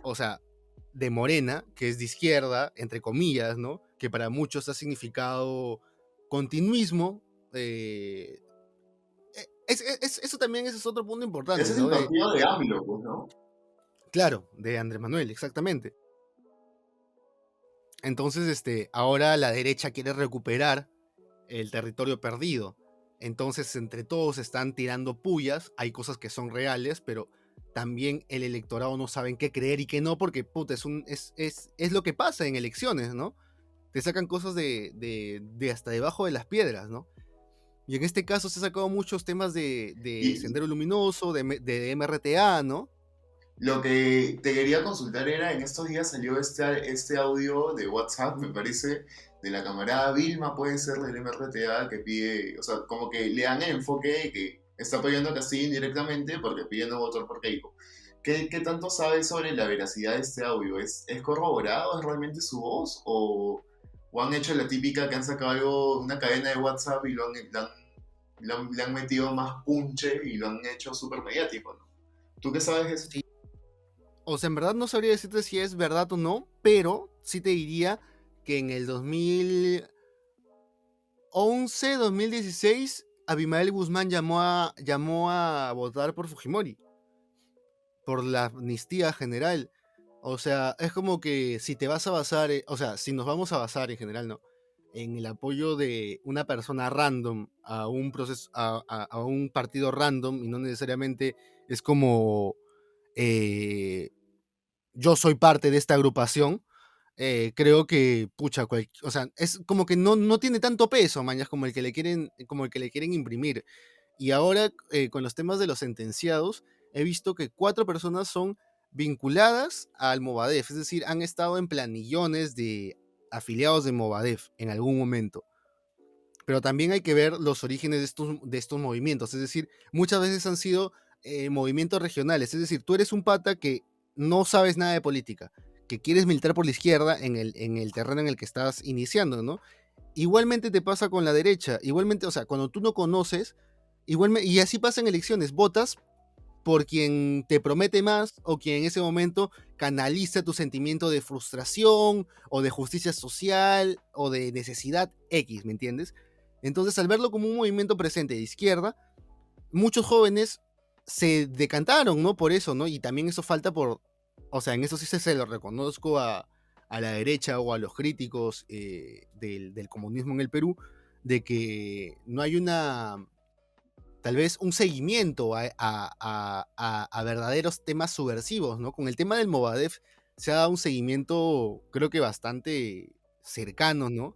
o sea, de Morena, que es de izquierda, entre comillas, ¿no? Que para muchos ha significado continuismo. Eso también ese es otro punto importante, Ese es el ¿no? partido de AMLO, pues, ¿no? Claro, de Andrés Manuel, exactamente. Entonces, ahora la derecha quiere recuperar el territorio perdido. Entonces, entre todos están tirando pullas. Hay cosas que son reales, pero también el electorado no sabe en qué creer y qué no, porque puta, es lo que pasa en elecciones, ¿no? Te sacan cosas de hasta debajo de las piedras, ¿no? Y en este caso se han sacado muchos temas de Y Sendero Luminoso, de MRTA, ¿no? lo que te quería consultar era, en estos días salió este audio de WhatsApp, me parece, de la camarada Vilma, puede ser del MRTA, que pide, o sea, como que le dan el enfoque de que está apoyando a Castillo indirectamente porque pide no votar por Keiko. ¿Qué tanto sabes sobre la veracidad de este audio? ¿Es corroborado? ¿Es realmente su voz? ¿O han hecho la típica que han sacado una cadena de WhatsApp y le han metido más punche y lo han hecho súper mediático, ¿no? ¿Tú qué sabes de eso? Sí. O sea, en verdad no sabría decirte si es verdad o no, pero sí te diría que en el 2011, 2016, Abimael Guzmán llamó a votar por Fujimori, por la amnistía general. O sea, es como que si te vas a basar, o sea, si nos vamos a basar en general, ¿no? En el apoyo de una persona random a un proceso, a un partido random y no necesariamente es como eh, yo soy parte de esta agrupación, creo que, pucha, o sea, es como que no tiene tanto peso, mañas, como el que le quieren imprimir. Y ahora, con los temas de los sentenciados, he visto que 4 personas son vinculadas al Movadef, es decir, han estado en planillones de afiliados de Movadef en algún momento. Pero también hay que ver los orígenes de estos movimientos, es decir, muchas veces han sido movimientos regionales, es decir, tú eres un pata que no sabes nada de política, que quieres militar por la izquierda en el terreno en el que estás iniciando, ¿no? Igualmente te pasa con la derecha, igualmente, o sea, cuando tú no conoces, igualmente, y así pasa en elecciones, votas por quien te promete más o quien en ese momento canaliza tu sentimiento de frustración o de justicia social o de necesidad X, ¿me entiendes? Entonces, al verlo como un movimiento presente de izquierda, muchos jóvenes se decantaron, ¿no? Por eso, ¿no? Y también eso falta por, o sea, en eso sí se lo reconozco a la derecha o a los críticos del comunismo en el Perú, de que no hay tal vez un seguimiento a verdaderos temas subversivos, ¿no? Con el tema del Movadef se ha dado un seguimiento, creo que bastante cercano, ¿no?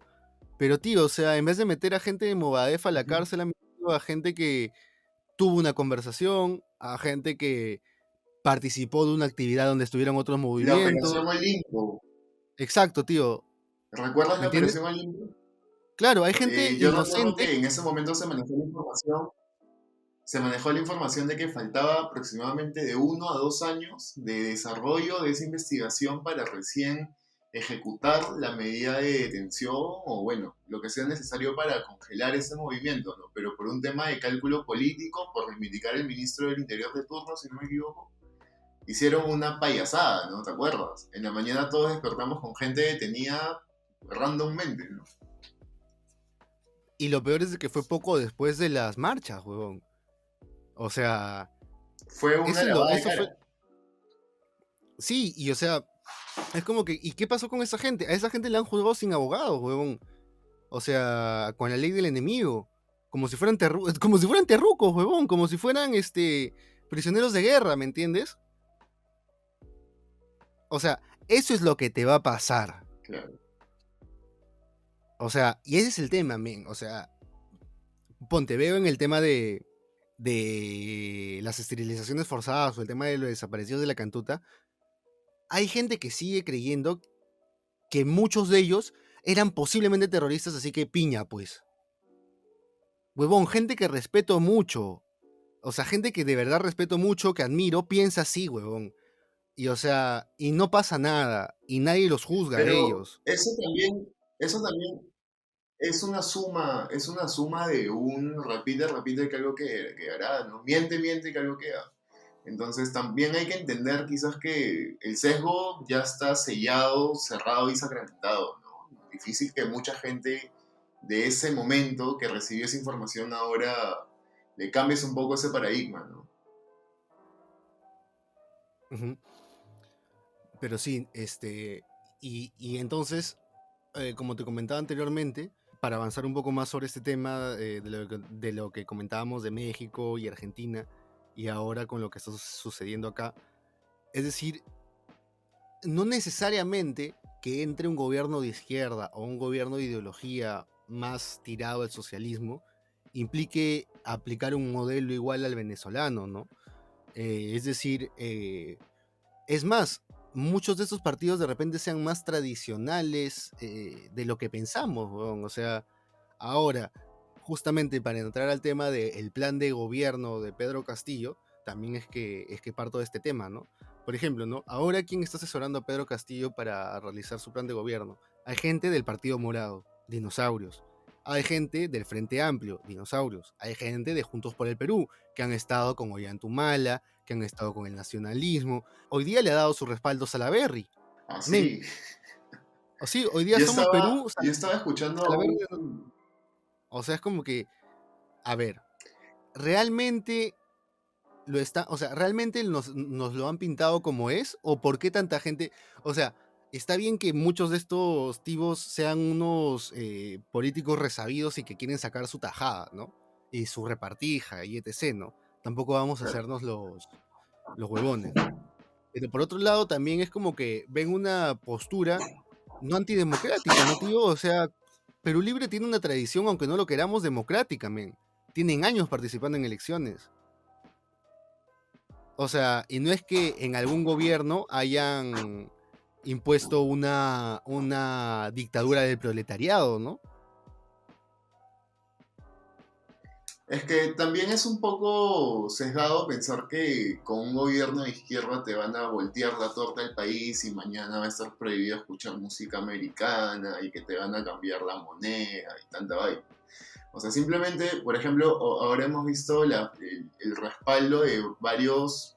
Pero tío, o sea, en vez de meter a gente de Movadef a la Ujú. cárcel, han metido a gente que tuvo una conversación, a gente que participó de una actividad donde estuvieron otros La movimientos. Operación Olimpo. Exacto, tío, ¿Recuerdas ¿me la entiendes? Operación Olimpo? Claro, hay gente Yo recuerdo inocente. que en ese momento se manejó la información de que faltaba aproximadamente de 1 a 2 años de desarrollo de esa investigación para recién ejecutar la medida de detención o bueno, lo que sea necesario para congelar ese movimiento, ¿no? Pero por un tema de cálculo político, por reivindicar el ministro del Interior de turno, si no me equivoco, hicieron una payasada, ¿no? ¿Te acuerdas? En la mañana todos despertamos con gente detenida randommente, ¿no? Y lo peor es que fue poco después de las marchas, huevón. O sea, Fue una lavada de eso fue. cara. Sí, y o sea, es como que, ¿y qué pasó con esa gente? A esa gente le han juzgado sin abogados, huevón. O sea, con la ley del enemigo. Como si fueran como si fueran terrucos, huevón. Como si fueran prisioneros de guerra, ¿me entiendes? O sea, eso es lo que te va a pasar. Claro. O sea, y ese es el tema, men. O sea, ponte, veo en el tema de las esterilizaciones forzadas o el tema de los desaparecidos de la cantuta. Hay gente que sigue creyendo que muchos de ellos eran posiblemente terroristas, así que piña, pues. Huevón, gente que respeto mucho. O sea, gente que de verdad respeto mucho, que admiro, piensa así, huevón. Y o sea, y no pasa nada. Y nadie los juzga a Pero ellos. eso también es una suma de un repite, repite que algo que hará, ¿no? Miente, miente que algo queda. Entonces también hay que entender quizás que el sesgo ya está sellado, cerrado y sacramentado, ¿no? Difícil que mucha gente de ese momento que recibió esa información ahora le cambies un poco ese paradigma, ¿no? Ujú. Pero sí, y entonces, como te comentaba anteriormente, para avanzar un poco más sobre este tema de lo que comentábamos de México y Argentina, y ahora con lo que está sucediendo acá, es decir, no necesariamente que entre un gobierno de izquierda o un gobierno de ideología más tirado al socialismo implique aplicar un modelo igual al venezolano, ¿no? Es decir, es más, muchos de estos partidos de repente sean más tradicionales de lo que pensamos, weón. O sea, ahora, justamente para entrar al tema del plan de gobierno de Pedro Castillo, también es que parto de este tema, ¿no? Por ejemplo, ¿no? Ahora, ¿quién está asesorando a Pedro Castillo para realizar su plan de gobierno? Hay gente del Partido Morado, dinosaurios. Hay gente del Frente Amplio, dinosaurios. Hay gente de Juntos por el Perú, que han estado con Ollantumala, que han estado con el nacionalismo. Hoy día le ha dado su respaldo a Salaverry. Men, Así. o sí, hoy día somos Perú, Yo estaba escuchando Salaverry, un... o sea, es como que, a ver, realmente o sea, realmente nos lo han pintado como es, o por qué tanta gente, o sea, está bien que muchos de estos tibos sean unos políticos resabidos y que quieren sacar su tajada, ¿no? Y su repartija y etc., ¿no? Tampoco vamos a Claro. hacernos los huevones, ¿no? Pero por otro lado, también es como que ven una postura no antidemocrática, ¿no, tío? O sea, Perú Libre tiene una tradición, aunque no lo queramos, democrática, men. Tienen años participando en elecciones. O sea, y no es que en algún gobierno hayan impuesto una dictadura del proletariado, ¿no? Es que también es un poco sesgado pensar que con un gobierno de izquierda te van a voltear la torta del país y mañana va a estar prohibido escuchar música americana y que te van a cambiar la moneda y tanta vaina. O sea, simplemente, por ejemplo, ahora hemos visto el respaldo de varios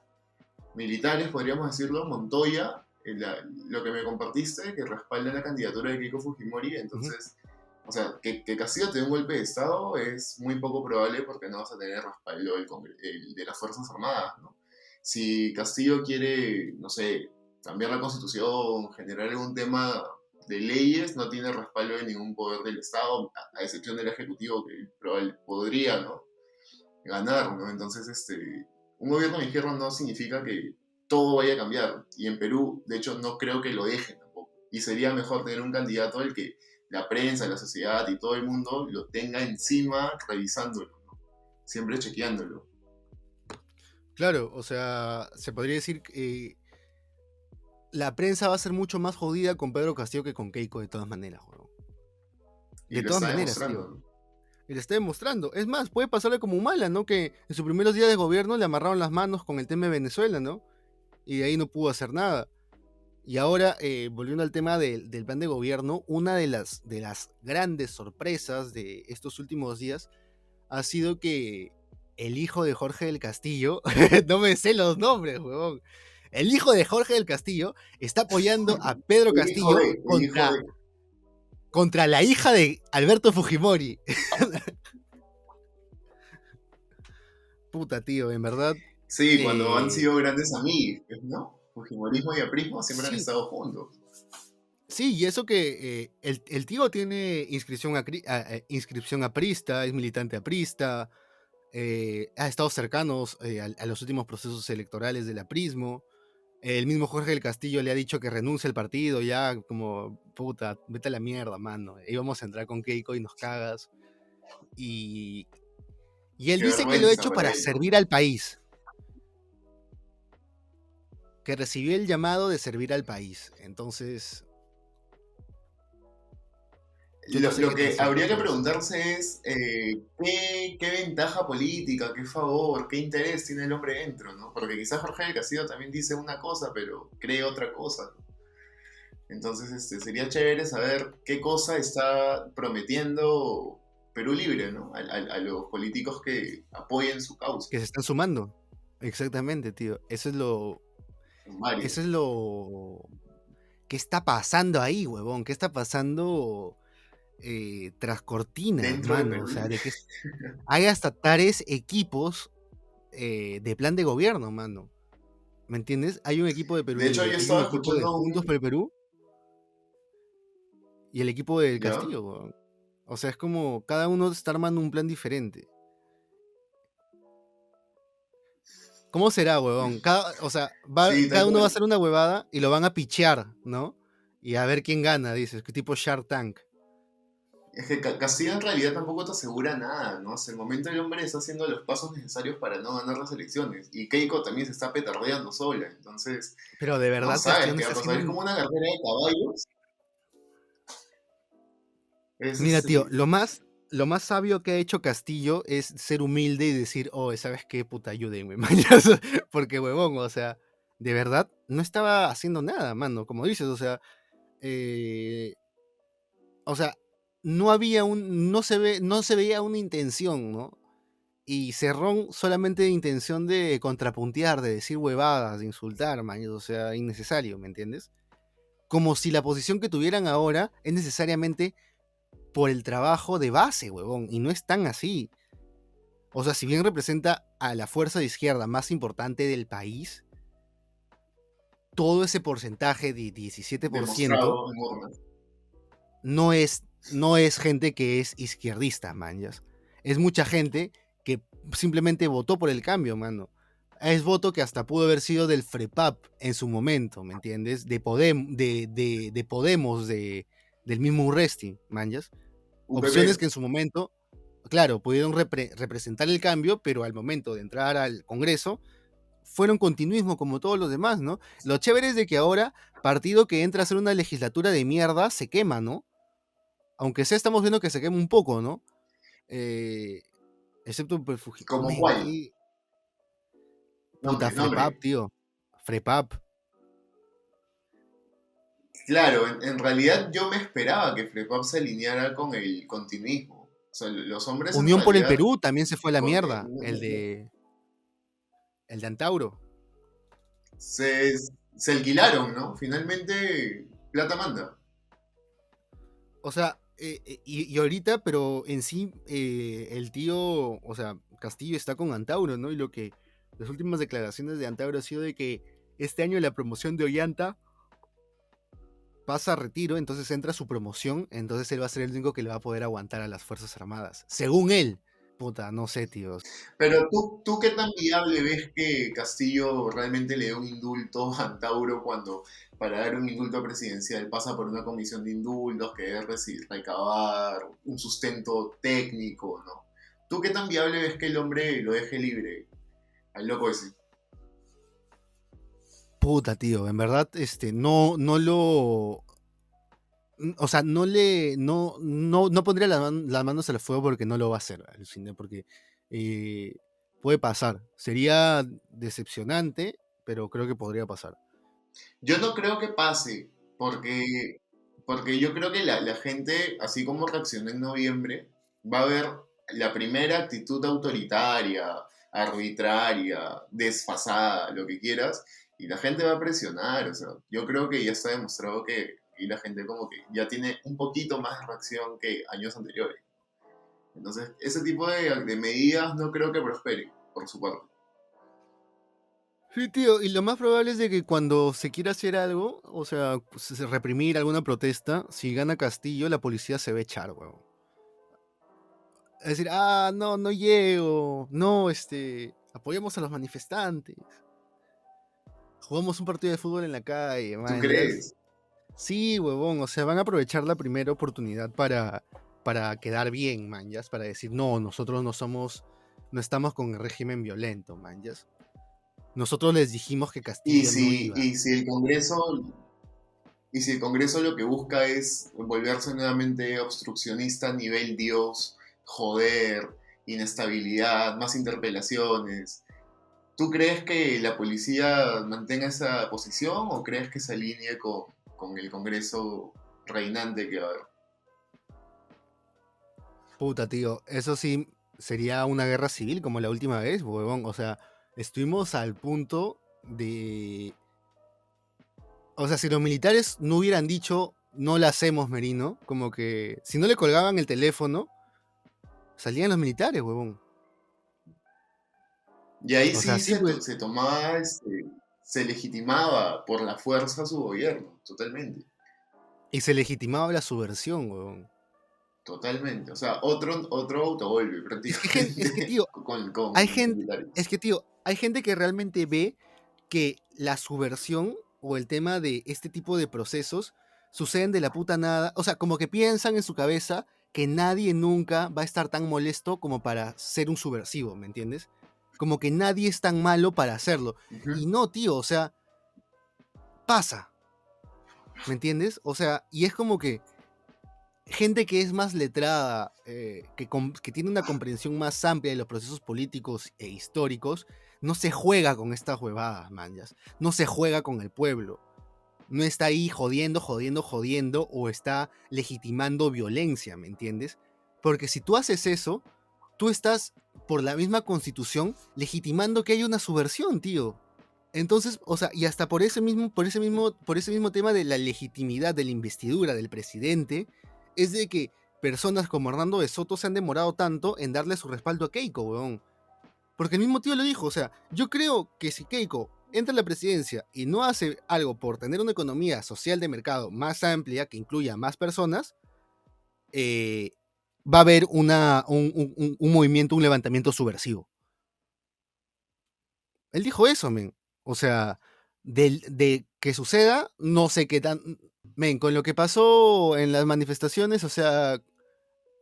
militares, podríamos decirlo, Montoya, lo que me compartiste, que respalda la candidatura de Keiko Fujimori, Ujú. entonces, o sea, que Castillo te dé un golpe de Estado es muy poco probable porque no vas a tener respaldo de las Fuerzas Armadas, ¿no? Si Castillo quiere, no sé, cambiar la constitución, generar algún tema de leyes, no tiene respaldo de ningún poder del Estado, a excepción del Ejecutivo, que podría, ¿no? Ganar, ¿no? Entonces, un gobierno de izquierda no significa que todo vaya a cambiar. Y en Perú, de hecho, no creo que lo dejen tampoco. Y sería mejor tener un candidato al que la prensa, la sociedad y todo el mundo lo tenga encima revisándolo, ¿no? Siempre chequeándolo. Claro, o sea, se podría decir que la prensa va a ser mucho más jodida con Pedro Castillo que con Keiko de todas maneras, weón. Y De lo todas está maneras, demostrando, tío. ¿no? Y le está demostrando. Es más, puede pasarle como Humala, ¿no? Que en sus primeros días de gobierno le amarraron las manos con el tema de Venezuela, ¿no? Y de ahí no pudo hacer nada. Y ahora, volviendo al tema del plan de gobierno, una de las grandes sorpresas de estos últimos días ha sido que el hijo de Jorge del Castillo, no me sé los nombres, huevón, el hijo de Jorge del Castillo está apoyando a Pedro Castillo El hijo contra, de... contra la hija de Alberto Fujimori. Puta, tío, en verdad. Sí, cuando han eh, sido grandes amigos, ¿no? Fujimorismo y aprismo siempre han sí, estado juntos. sí, y eso que el tío tiene inscripción aprista, es militante aprista, ha estado cercanos a los últimos procesos electorales del aprismo. El mismo Jorge del Castillo le ha dicho que renuncie al partido, ya como, puta, vete a la mierda, mano. Íbamos a entrar con Keiko y nos cagas. Y, y él Qué dice que lo ha vergüenza hecho para para él, ¿no? servir al país, que recibió el llamado de servir al país. Entonces, yo no sé Lo qué tan que cierto habría que sea eso. preguntarse es qué ventaja política, qué favor, qué interés tiene el hombre dentro, ¿no? Porque quizás Jorge del Castillo también dice una cosa, pero cree otra cosa, ¿no? Entonces sería chévere saber qué cosa está prometiendo Perú Libre, ¿no? A los políticos que apoyen su causa. Que se están sumando. Exactamente, tío. Son Eso es varios. lo, ¿qué está pasando ahí, huevón? ¿Qué está pasando tras cortinas, Dentro de mano? O Perú sea, Libre. de que hay hasta tares equipos de plan de gobierno, mano. ¿Me entiendes? Hay un equipo de Perú De hecho, Libre, yo hay un estaba equipo de escuchando Juntos un... por el Perú y el equipo del ¿Ya? Castillo, huevón. O sea, es como cada uno está armando un plan diferente. ¿Cómo será, huevón? O sea, Sí, tal cada uno va a cual. hacer una huevada y lo van a pichear, ¿no? Y a ver quién gana, dices, que tipo Shark Tank. Es que Castillo en realidad tampoco te asegura nada, ¿no? Hasta el momento el hombre está haciendo los pasos necesarios para no ganar las elecciones. Y Keiko también se está petardeando sola. Entonces, Pero de no verdad sabes Castillo no qué va está a pasar. haciendo... Es como una carrera de caballos. Es Mira, tío, lo más sabio que ha hecho Castillo es ser humilde y decir, oh, ¿sabes qué? Puta, ayúdenme, mañas. Porque, huevón, o sea, de verdad no estaba haciendo nada, mano, como dices, eh, o sea, no se veía una intención, ¿no? Y Cerrón solamente de intención de contrapuntear, de decir huevadas, de insultar, mañas, o sea, innecesario, ¿me entiendes? Como si la posición que tuvieran ahora es necesariamente por el trabajo de base, huevón, y no es tan así. O sea, si bien representa a la fuerza de izquierda más importante del país, todo ese porcentaje de 17% demostrado en urnas. no es gente que es izquierdista, manjas. Es mucha gente que simplemente votó por el cambio, mano. Es voto que hasta pudo haber sido del FREPAP en su momento, ¿me entiendes? De Podemos, del mismo Urresti, manjas. Opciones UPP. que en su momento, claro, pudieron representar el cambio, pero al momento de entrar al Congreso fueron continuismo como todos los demás, ¿no? Lo chévere es de que ahora, partido que entra a ser una legislatura de mierda, se quema, ¿no? Aunque sea, estamos viendo que se quema un poco, ¿no? Eh, excepto por ¿Como Men, cuál? qué puta Nombre, Frepap, nombre. tío. Frepap. Claro, en realidad yo me esperaba que Frepap se alineara con el continuismo. O sea, los hombres en Unión por el realidad Perú también se fue a la con- mierda. El de Antauro. se, se alquilaron, ¿no? Finalmente, plata manda. O sea, y ahorita, pero en sí, el tío, o sea, Castillo está con Antauro, ¿no? Y las últimas declaraciones de Antauro ha sido de que este año la promoción de Ollanta pasa a retiro, entonces entra su promoción, entonces él va a ser el único que le va a poder aguantar a las Fuerzas Armadas. Según él. Puta, no sé, tío. Pero tú qué tan viable ves que Castillo realmente le dé un indulto a Antauro cuando para dar un indulto presidencial pasa por una comisión de indultos que debe recabar un sustento técnico, ¿no? ¿Tú qué tan viable ves que el hombre lo deje libre al loco ese? Puta, tío, en verdad, no lo. O sea, no pondría las manos al fuego porque no lo va a hacer, aluciné, porque eh, puede pasar. Sería decepcionante, pero creo que podría pasar. Yo no creo que pase, porque yo creo que la gente, así como reaccionó en noviembre, va a ver la primera actitud autoritaria, arbitraria, desfasada, lo que quieras, y la gente va a presionar. O sea, yo creo que ya está demostrado que y la gente como que ya tiene un poquito más de reacción que años anteriores. Entonces, ese tipo de medidas no creo que prosperen, por su parte. Sí, tío, y lo más probable es de que cuando se quiera hacer algo, o sea, reprimir alguna protesta, si gana Castillo, la policía se va a echar, weón. Es decir, no llego, no, apoyamos a los manifestantes, jugamos un partido de fútbol en la calle, ¿Tú man, ya. crees? Sí, huevón, o sea, van a aprovechar la primera oportunidad para quedar bien, man, ya, para decir, no, nosotros no estamos con el régimen violento, man, ya. Nosotros les dijimos que Y Castillo no si, iba. y si el Congreso Y si el Congreso lo que busca es volverse nuevamente obstruccionista a nivel Dios, joder, inestabilidad, más interpelaciones, ¿tú crees que la policía mantenga esa posición o crees que se alinee con el Congreso reinante que va a haber? Puta, tío, eso sí sería una guerra civil como la última vez, huevón. O sea, estuvimos al punto de... O sea, si los militares no hubieran dicho, no la hacemos, Merino, como que si no le colgaban el teléfono, salían los militares, huevón. Y ahí O sea, sí sí, pues, se tomaba, se legitimaba por la fuerza su gobierno, totalmente. y se legitimaba la subversión, huevón. Totalmente. O sea, otro autogolpe Es que, prácticamente tío, con hay los gente, militares. es que, tío, hay gente que realmente ve que la subversión o el tema de este tipo de procesos suceden de la puta nada. O sea, como que piensan en su cabeza que nadie nunca va a estar tan molesto como para ser un subversivo, ¿me entiendes? Como que nadie es tan malo para hacerlo. Ujú. Y no, tío, o sea, pasa, ¿me entiendes? O sea, y es como que gente que es más letrada, que tiene una comprensión más amplia de los procesos políticos e históricos, no se juega con estas huevadas, manjas. No se juega con el pueblo. No está ahí jodiendo, o está legitimando violencia, ¿me entiendes? Porque si tú haces eso, tú estás, por la misma constitución, legitimando que hay una subversión, tío. Entonces, o sea, y hasta por ese mismo tema de la legitimidad de la investidura del presidente, es de que personas como Hernando de Soto se han demorado tanto en darle su respaldo a Keiko, weón. Porque el mismo tío lo dijo, o sea, yo creo que si Keiko entra a la presidencia y no hace algo por tener una economía social de mercado más amplia, que incluya a más personas, eh, va a haber un movimiento, un levantamiento subversivo. Él dijo eso, men. O sea, de que suceda, no sé qué tan... Men, con lo que pasó en las manifestaciones, o sea,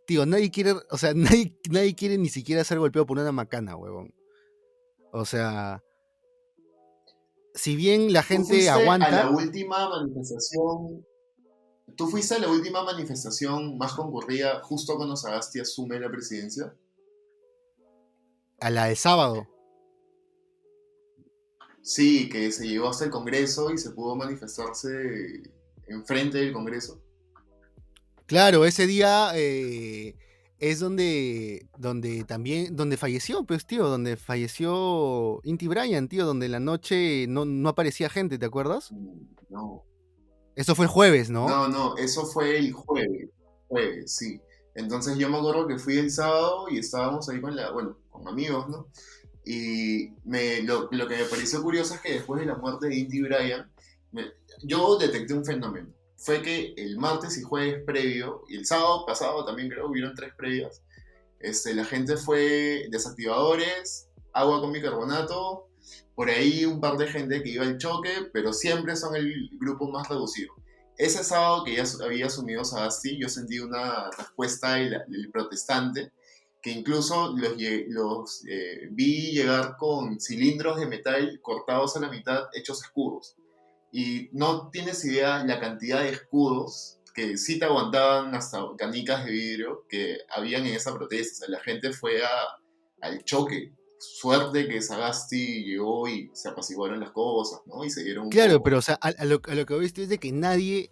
tío, nadie quiere, o sea, nadie quiere ni siquiera ser golpeado por una macana, huevón. O sea, si bien la Tú gente fuiste a la aguanta, última manifestación, tú fuiste a la última manifestación más concurrida justo cuando Sagasti asume la presidencia. a la del sábado. Sí, que se llegó hasta el Congreso y se pudo manifestarse enfrente del Congreso. Claro, ese día es donde también, donde falleció, pues, tío, donde falleció Inti Bryan, tío, donde en la noche no aparecía gente, ¿te acuerdas? No, Eso fue el jueves, ¿no? no, eso fue el jueves, sí. Entonces yo me acuerdo que fui el sábado y estábamos ahí bueno, con amigos, ¿no? Y lo que me pareció curioso es que después de la muerte de Inti Bryan, me- yo detecté un fenómeno. Fue que el martes y jueves previo, y el sábado pasado también creo, hubieron 3 previas. La gente fue desactivadores, agua con bicarbonato, por ahí un par de gente que iba al choque, pero siempre son el grupo más reducido. Ese sábado que ya había asumido Sagasti, yo sentí una respuesta del protestante, que incluso vi llegar con cilindros de metal cortados a la mitad, hechos escudos. Y no tienes idea la cantidad de escudos que sí te aguantaban hasta canicas de vidrio que habían en esa protesta. O sea, la gente fue al choque. Suerte que Sagasti llegó y se apaciguaron las cosas, ¿no? Y se dieron un Claro, poco. pero o sea, a lo que viste es de que nadie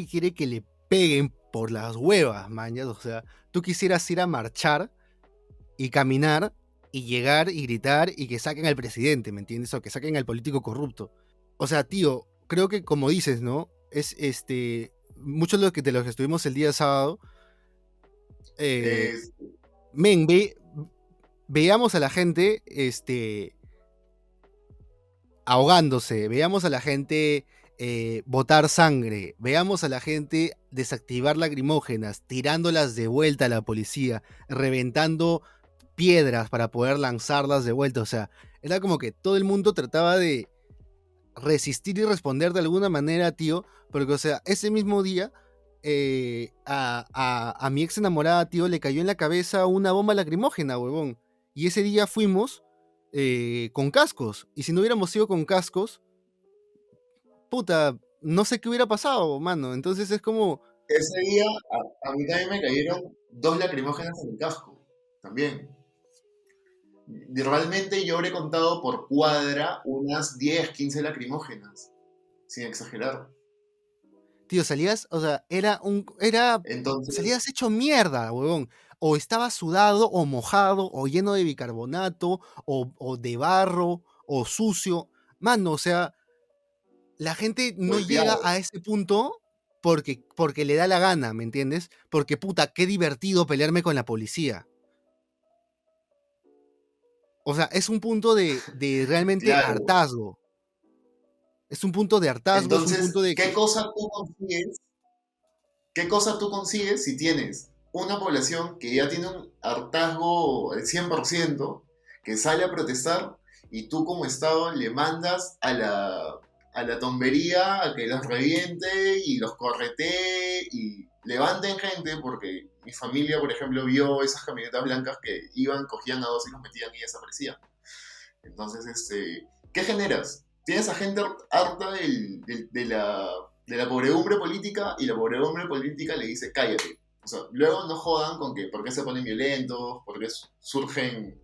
quiere que le peguen por las huevas, mañas. O sea, tú quisieras ir a marchar y caminar y llegar y gritar y que saquen al presidente, ¿me entiendes? O que saquen al político corrupto. O sea, tío, creo que como dices, ¿no? Es muchos de los que estuvimos el día sábado, eh, Es, men, veíamos a la gente, ahogándose, veíamos a la gente botar sangre, veamos a la gente desactivar lacrimógenas, tirándolas de vuelta a la policía, reventando piedras para poder lanzarlas de vuelta. O sea, era como que todo el mundo trataba de resistir y responder de alguna manera, tío, porque, o sea, ese mismo día a mi ex enamorada, tío, le cayó en la cabeza una bomba lacrimógena, huevón. Y ese día fuimos con cascos. Y si no hubiéramos ido con cascos, puta, no sé qué hubiera pasado, mano. Entonces es como, ese día a mí también me cayeron 2 lacrimógenas en el casco. También. Y realmente yo habré contado por cuadra unas 10 15 lacrimógenas. Sin exagerar. tío, salías, o sea, Entonces, salías hecho mierda, huevón. O estabas sudado, o mojado, o lleno de bicarbonato, o de barro, o sucio. Mano, o sea, la gente no llega golpeado. a ese punto porque le da la gana, ¿me entiendes? Porque puta, qué divertido pelearme con la policía. O sea, es un punto de realmente Claro. hartazgo. Es un punto de hartazgo, es un punto Entonces, de que, ¿qué cosa tú consigues si tienes una población que ya tiene un hartazgo al 100%, que sale a protestar y tú como Estado le mandas a la tombería a que los reviente y los corretee y levanten gente? Porque mi familia, por ejemplo, vio esas camionetas blancas que iban, cogían a dos y los metían y desaparecían. Entonces, ¿qué generas? Tienes a gente harta de la pobredumbre política y la pobredumbre política le dice cállate. O sea, luego no jodan con que por qué se ponen violentos, por qué surgen,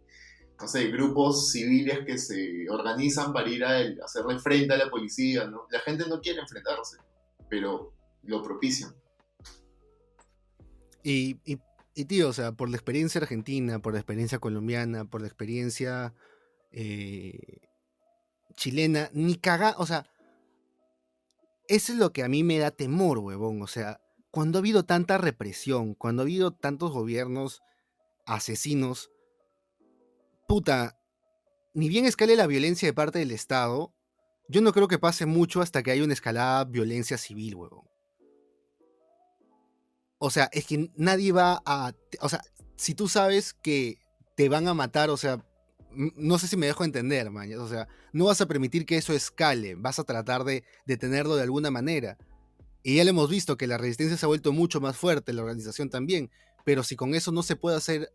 no sé, grupos civiles que se organizan para ir a hacerle frente a la policía, ¿no? La gente no quiere enfrentarse, pero lo propician. y, y, y, tío, o sea, por la experiencia argentina, por la experiencia colombiana, por la experiencia eh, chilena, ni caga, o sea, eso es lo que a mí me da temor, huevón. O sea, cuando ha habido tanta represión, cuando ha habido tantos gobiernos asesinos, puta, ni bien escale la violencia de parte del Estado, yo no creo que pase mucho hasta que haya una escalada violencia civil, huevón. O sea, es que nadie va a... O sea, si tú sabes que te van a matar, o sea, no sé si me dejo entender, man. O sea, no vas a permitir que eso escale, vas a tratar de detenerlo de alguna manera. Y ya lo hemos visto que la resistencia se ha vuelto mucho más fuerte, la organización también. Pero si con eso no se puede hacer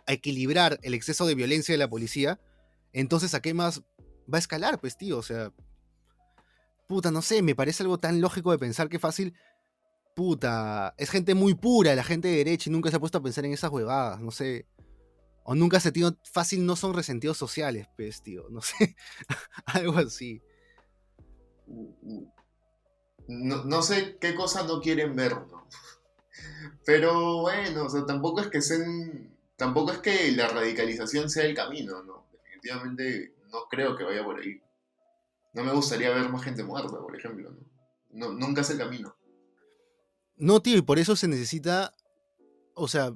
equilibrar el exceso de violencia de la policía, entonces ¿a qué más? va a escalar, pues, tío. O sea, puta, no sé, me parece algo tan lógico de pensar que fácil, puta, es gente muy pura, la gente de derecha, y nunca se ha puesto a pensar en esas huevadas, no sé. O nunca se tío, fácil no son resentidos sociales, pues, tío, no sé. Algo así. No, no sé qué cosa no quieren ver, ¿no? Pero bueno, o sea, tampoco es que la radicalización sea el camino, ¿no? Definitivamente no creo que vaya por ahí. No me gustaría ver más gente muerta, por ejemplo, ¿no? Nunca es el camino. No, tío, y por eso se necesita, o sea,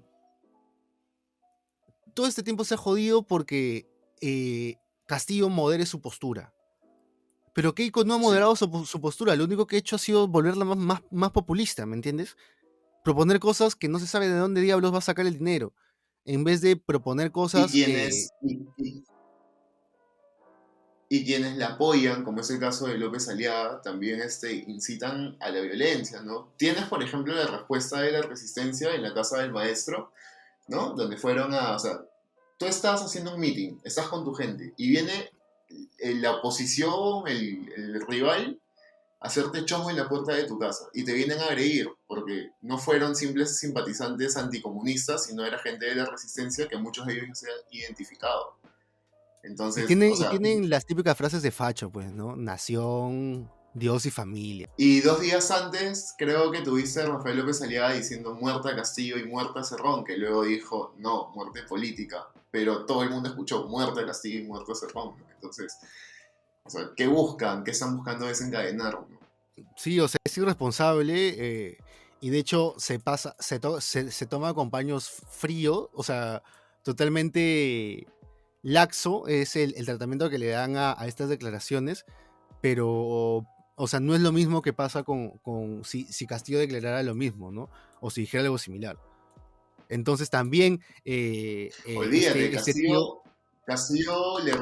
todo este tiempo se ha jodido porque Castillo modere su postura. Pero Keiko no ha Sí. moderado su postura, lo único que ha hecho ha sido volverla más populista, ¿me entiendes? Proponer cosas que no se sabe de dónde diablos va a sacar el dinero, en vez de proponer Y cosas que... quienes, y quienes la apoyan, como es el caso de López Aliaga, también incitan a la violencia, ¿no? Tienes, por ejemplo, la respuesta de la resistencia en la casa del maestro, ¿no? Donde fueron o sea, tú estás haciendo un meeting, estás con tu gente, y viene la oposición, el rival, a hacerte chongo en la puerta de tu casa, y te vienen a agredir, porque no fueron simples simpatizantes anticomunistas, sino era gente de la resistencia que muchos de ellos ya se han identificado. Entonces, o Y sea, tienen las típicas frases de facho, pues, ¿no? Nación, Dios y familia. y 2 días antes, creo que tuviste a Rafael López Aliaga diciendo muerta Castillo y muerta Cerrón, que luego dijo, no, muerte política. Pero todo el mundo escuchó muerta Castillo y muerta Cerrón, ¿no? Entonces, o sea, ¿qué buscan? ¿Qué están buscando desencadenar, ¿no? Sí, o sea, es irresponsable y de hecho se toma con paños frío, o sea, totalmente laxo es el tratamiento que le dan a estas declaraciones, pero, o sea, no es lo mismo que pasa con si Castillo declarara lo mismo, ¿no? O si dijera algo similar. Entonces también Olvídate, este tío, Castillo le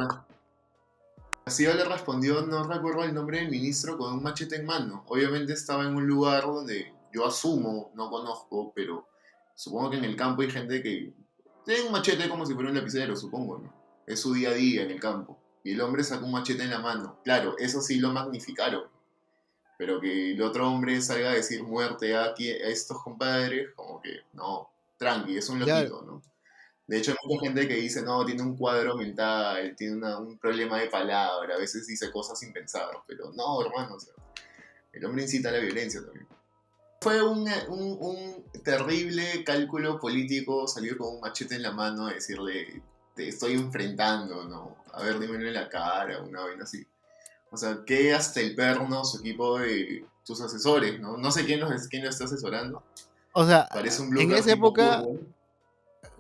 respondió, no recuerdo el nombre del ministro, con un machete en mano. Obviamente estaba en un lugar donde yo asumo, no conozco, pero supongo que en el campo hay gente que tiene un machete como si fuera un lapicero, supongo, ¿no? Es su día a día en el campo. Y el hombre sacó un machete en la mano. Claro, eso sí lo magnificaron. Pero que el otro hombre salga a decir muerte a estos compadres, como que no, tranqui, es un claro, loquito, ¿no? De hecho, hay mucha gente que dice, no, tiene un cuadro mental, tiene un problema de palabra, a veces dice cosas sin pensar, pero no, hermano, o sea, el hombre incita a la violencia también. Fue un terrible cálculo político salir con un machete en la mano a decirle, te estoy enfrentando, ¿no? A ver, dímelo en la cara, una vaina así. O sea, que hasta el perno, su equipo de sus asesores, ¿no? No sé quién lo está asesorando. o sea, Parece un en blooper esa tipo época, fútbol.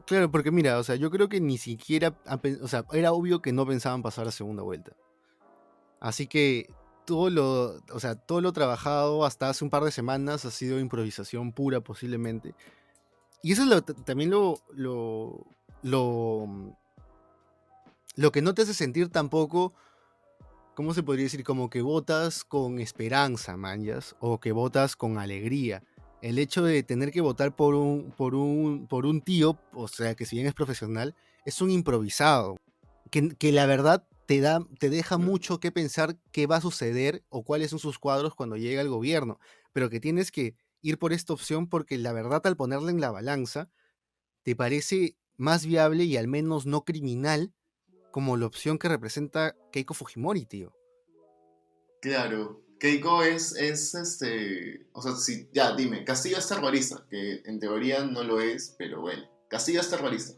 claro, porque mira, o sea, yo creo que ni siquiera, o sea, era obvio que no pensaban pasar a segunda vuelta. Así que o sea, todo lo trabajado hasta hace un par de semanas ha sido improvisación pura posiblemente. Y eso es también lo, mm, lo que no te hace sentir tampoco, ¿cómo se podría decir? Como que votas con esperanza, manjas, o que votas con alegría. El hecho de tener que votar por un tío, o sea, que si bien es profesional, es un improvisado. Que la verdad te deja mucho que pensar qué va a suceder o cuáles son sus cuadros cuando llega el gobierno, pero que tienes que ir por esta opción porque la verdad al ponerla en la balanza te parece más viable y al menos no criminal como la opción que representa Keiko Fujimori, tío. Claro, Keiko o sea, sí, ya, dime, Castillo es terrorista, que en teoría no lo es, pero bueno, Castillo es terrorista.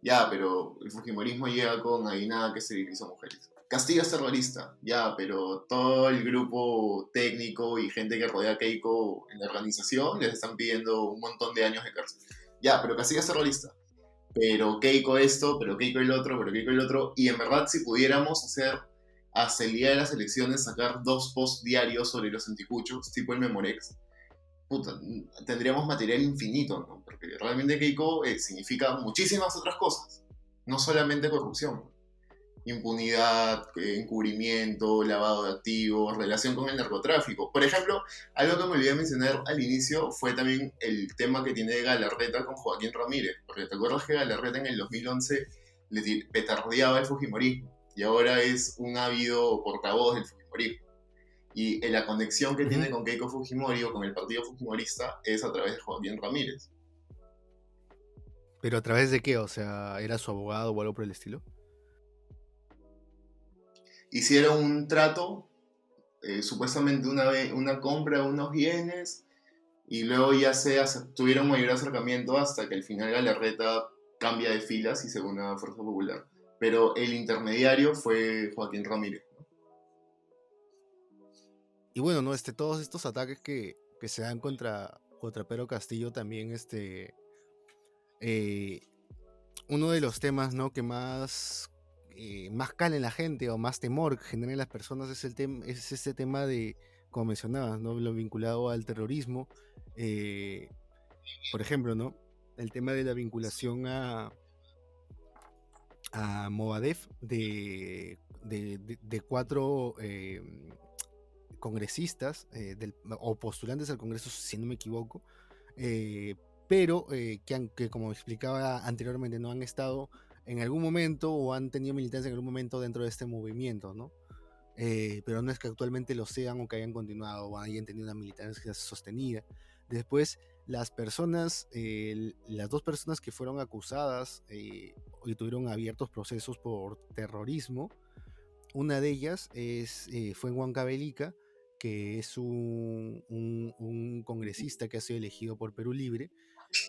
Ya, pero el Fujimorismo llega con ahí nada que se dirige a mujeres. Castillo es terrorista, ya, pero todo el grupo técnico y gente que rodea a Keiko en la organización les están pidiendo un montón de años de cárcel. Ya, pero Castillo es terrorista. Pero Keiko esto, pero Keiko el otro, pero Keiko el otro. Y en verdad, si pudiéramos hacer hasta el día de las elecciones, sacar 2 posts diarios sobre los anticuchos, tipo el Memorex, puta, tendríamos material infinito, ¿no? Porque realmente Keiko significa muchísimas otras cosas, no solamente corrupción. Impunidad, encubrimiento, lavado de activos, relación con el narcotráfico. Por ejemplo, algo que me olvidé mencionar al inicio fue también el tema que tiene Galarreta con Joaquín Ramírez. Porque te acuerdas que Galarreta en el 2011 petardeaba el Fujimorismo. y ahora es un ávido portavoz del Fujimorismo. Y la conexión que Ujú. tiene con Keiko Fujimori o con el partido Fujimorista es a través de Joaquín Ramírez. ¿Pero a través de qué? O sea, ¿era su abogado o algo por el estilo? Hicieron un trato, supuestamente una compra de unos bienes, y luego ya tuvieron mayor acercamiento hasta que al final Galarreta cambia de filas y se une a Fuerza Popular. Pero el intermediario fue Joaquín Ramírez. Y bueno, ¿no? Todos estos ataques que se dan contra Pedro Castillo también, eh, uno de los temas, ¿no? Que más cala en la gente o más temor genera en las personas es este tema de, como mencionabas, ¿no? Lo vinculado al terrorismo. eh, por ejemplo, ¿no? El tema de la vinculación a Movadef de cuatro congresistas o postulantes al Congreso, si no me equivoco, eh, pero que, como explicaba anteriormente, no han estado en algún momento o han tenido militancia en algún momento dentro de este movimiento, ¿no? Pero no es que actualmente lo sean o que hayan continuado o hayan tenido una militancia sostenida. Después, las dos personas que fueron acusadas y tuvieron abiertos procesos por terrorismo, una de ellas fue Huancavelica, que es un congresista que ha sido elegido por Perú Libre,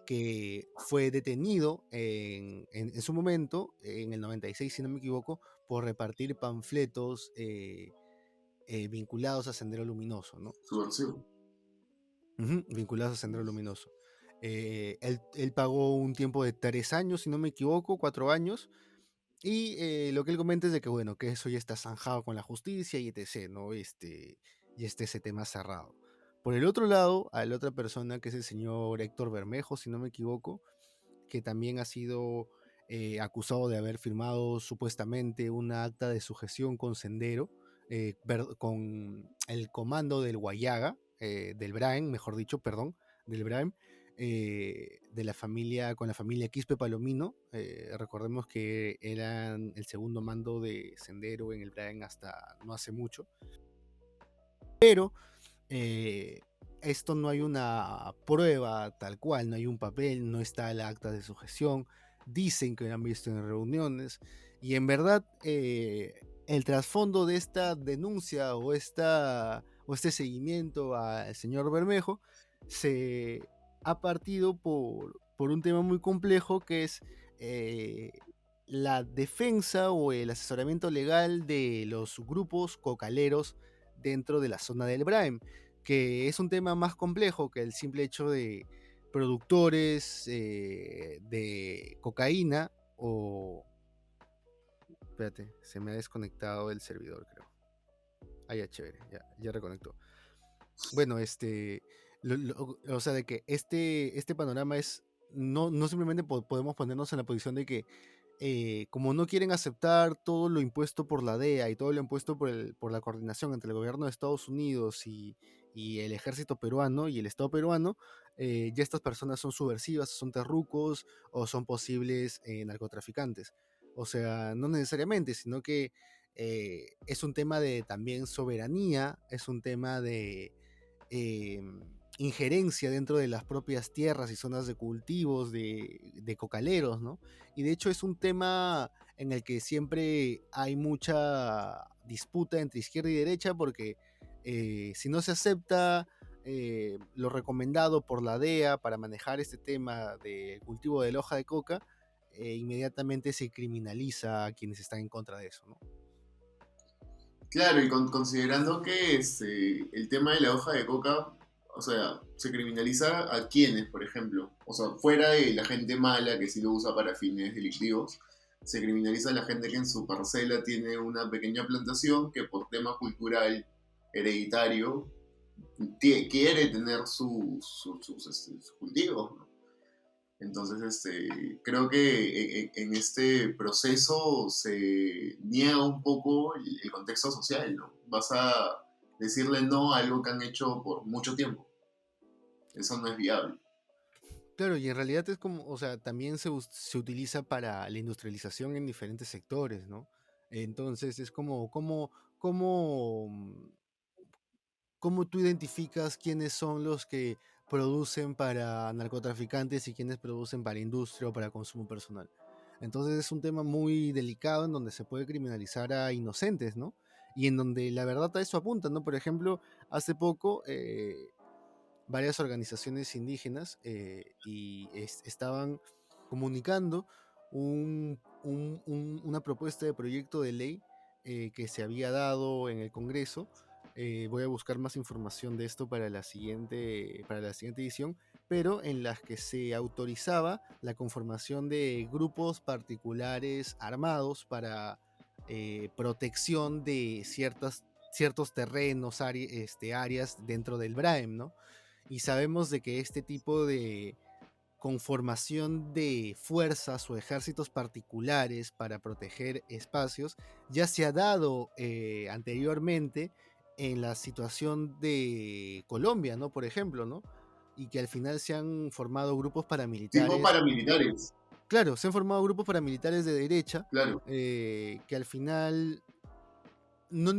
que fue detenido en su momento, en el 96, si no me equivoco, por repartir panfletos vinculados a Sendero Luminoso, ¿no? Subversivo. Ujú, vinculados a Sendero Luminoso. Él pagó un tiempo de 3 años, si no me equivoco, 4 años, y lo que él comenta es de que, bueno, que eso ya está zanjado con la justicia y etc., ¿no? Y ese tema cerrado. Por el otro lado, a la otra persona, que es el señor Héctor Bermejo, si no me equivoco, que también ha sido acusado de haber firmado supuestamente una acta de sujeción con Sendero, con el comando del Guayaga, del Braem, mejor dicho, perdón, del Braem, de la familia, con la familia Quispe Palomino. Recordemos que eran el segundo mando de Sendero en el Braem hasta no hace mucho. Pero eh, esto no hay una prueba tal cual, no hay un papel, no está el acta de sujeción, dicen que lo han visto en reuniones, y en verdad el trasfondo de esta denuncia o este seguimiento al señor Bermejo se ha partido por un tema muy complejo, que es eh, la defensa o el asesoramiento legal de los grupos cocaleros dentro de la zona del Braem, que es un tema más complejo que el simple hecho de productores de cocaína o... Espérate, se me ha desconectado el servidor, creo. Ah, ya, chévere, ya reconectó. Bueno, o sea, de que este panorama es, no simplemente podemos ponernos en la posición de que como no quieren aceptar todo lo impuesto por la DEA y todo lo impuesto por la coordinación entre el gobierno de Estados Unidos y el ejército peruano y el Estado peruano, ya estas personas son subversivas, son terrucos o son posibles narcotraficantes. O sea, no necesariamente, sino que es un tema de también soberanía, es un tema de eh, injerencia dentro de las propias tierras y zonas de cultivos de cocaleros, ¿no? Y de hecho es un tema en el que siempre hay mucha disputa entre izquierda y derecha, porque si no se acepta lo recomendado por la DEA para manejar este tema del cultivo de la hoja de coca, inmediatamente se criminaliza a quienes están en contra de eso, ¿no? Claro, y considerando que el tema de la hoja de coca, o sea, se criminaliza a quienes, por ejemplo, o sea, fuera de la gente mala que sí lo usa para fines delictivos, se criminaliza a la gente que en su parcela tiene una pequeña plantación que por tema cultural hereditario quiere tener sus cultivos, ¿no? Entonces, creo que en este proceso se niega un poco el contexto social, ¿no? Vas a decirle no a algo que han hecho por mucho tiempo. Eso no es viable. Claro, y en realidad es como, o sea, también se utiliza para la industrialización en diferentes sectores, ¿no? Entonces es cómo, ¿cómo tú identificas quiénes son los que producen para narcotraficantes y quiénes producen para industria o para consumo personal? Entonces es un tema muy delicado en donde se puede criminalizar a inocentes, ¿no? Y en donde la verdad a eso apunta, ¿no? Por ejemplo, hace poco varias organizaciones indígenas estaban comunicando una propuesta de proyecto de ley que se había dado en el Congreso. Voy a buscar más información de esto para la siguiente edición, pero en las que se autorizaba la conformación de grupos particulares armados para protección de ciertos terrenos, áreas dentro del BRAEM, ¿no? Y sabemos de que este tipo de conformación de fuerzas o ejércitos particulares para proteger espacios ya se ha dado anteriormente en la situación de Colombia, ¿no? Por ejemplo, ¿no? Y que al final se han formado grupos Tipo paramilitares. paramilitares, Claro, se han formado grupos paramilitares de derecha claro. que al final no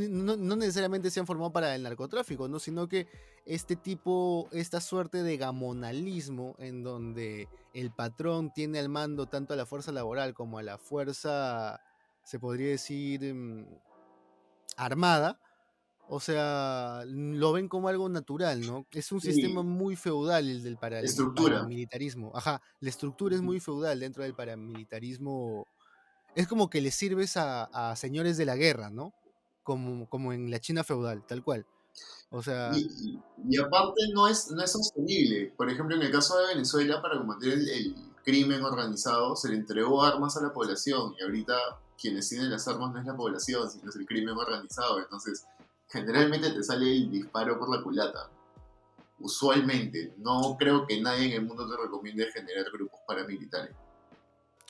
necesariamente se han formado para el narcotráfico, ¿no? Sino que esta suerte de gamonalismo en donde el patrón tiene al mando tanto a la fuerza laboral como a la fuerza, se podría decir, armada, o sea, lo ven como algo natural, ¿no? Es un sistema Sí, muy feudal el del estructura. paramilitarismo. Ajá, la estructura es Ujú. muy feudal dentro del paramilitarismo. Es como que le sirves a señores de la guerra, ¿no? Como en la China feudal, tal cual. O sea, Y aparte no es sostenible. Por ejemplo, en el caso de Venezuela, para combatir el crimen organizado, se le entregó armas a la población y ahorita quienes tienen las armas no es la población, sino es el crimen organizado. Entonces, generalmente te sale el disparo por la culata. Usualmente, no creo que nadie en el mundo te recomiende generar grupos paramilitares.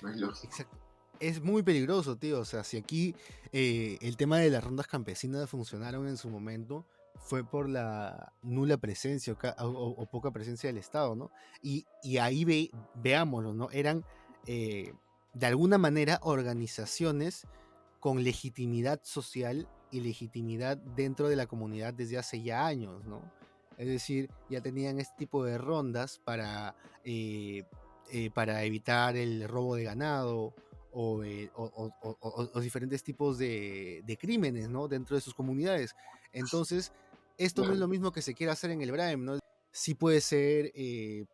No es lógico. exacto. Es muy peligroso, tío. O sea, si aquí el tema de las rondas campesinas funcionaron en su momento, fue por la nula presencia o poca presencia del Estado, ¿no? Y ahí veámoslo, ¿no? Eran de alguna manera organizaciones con legitimidad social y legitimidad dentro de la comunidad desde hace ya años, ¿no? Es decir, ya tenían este tipo de rondas para evitar el robo de ganado o diferentes tipos de crímenes, ¿no? Dentro de sus comunidades. Entonces, esto no es Claro. lo mismo que se quiera hacer en el BRAEM, ¿no? Sí puede ser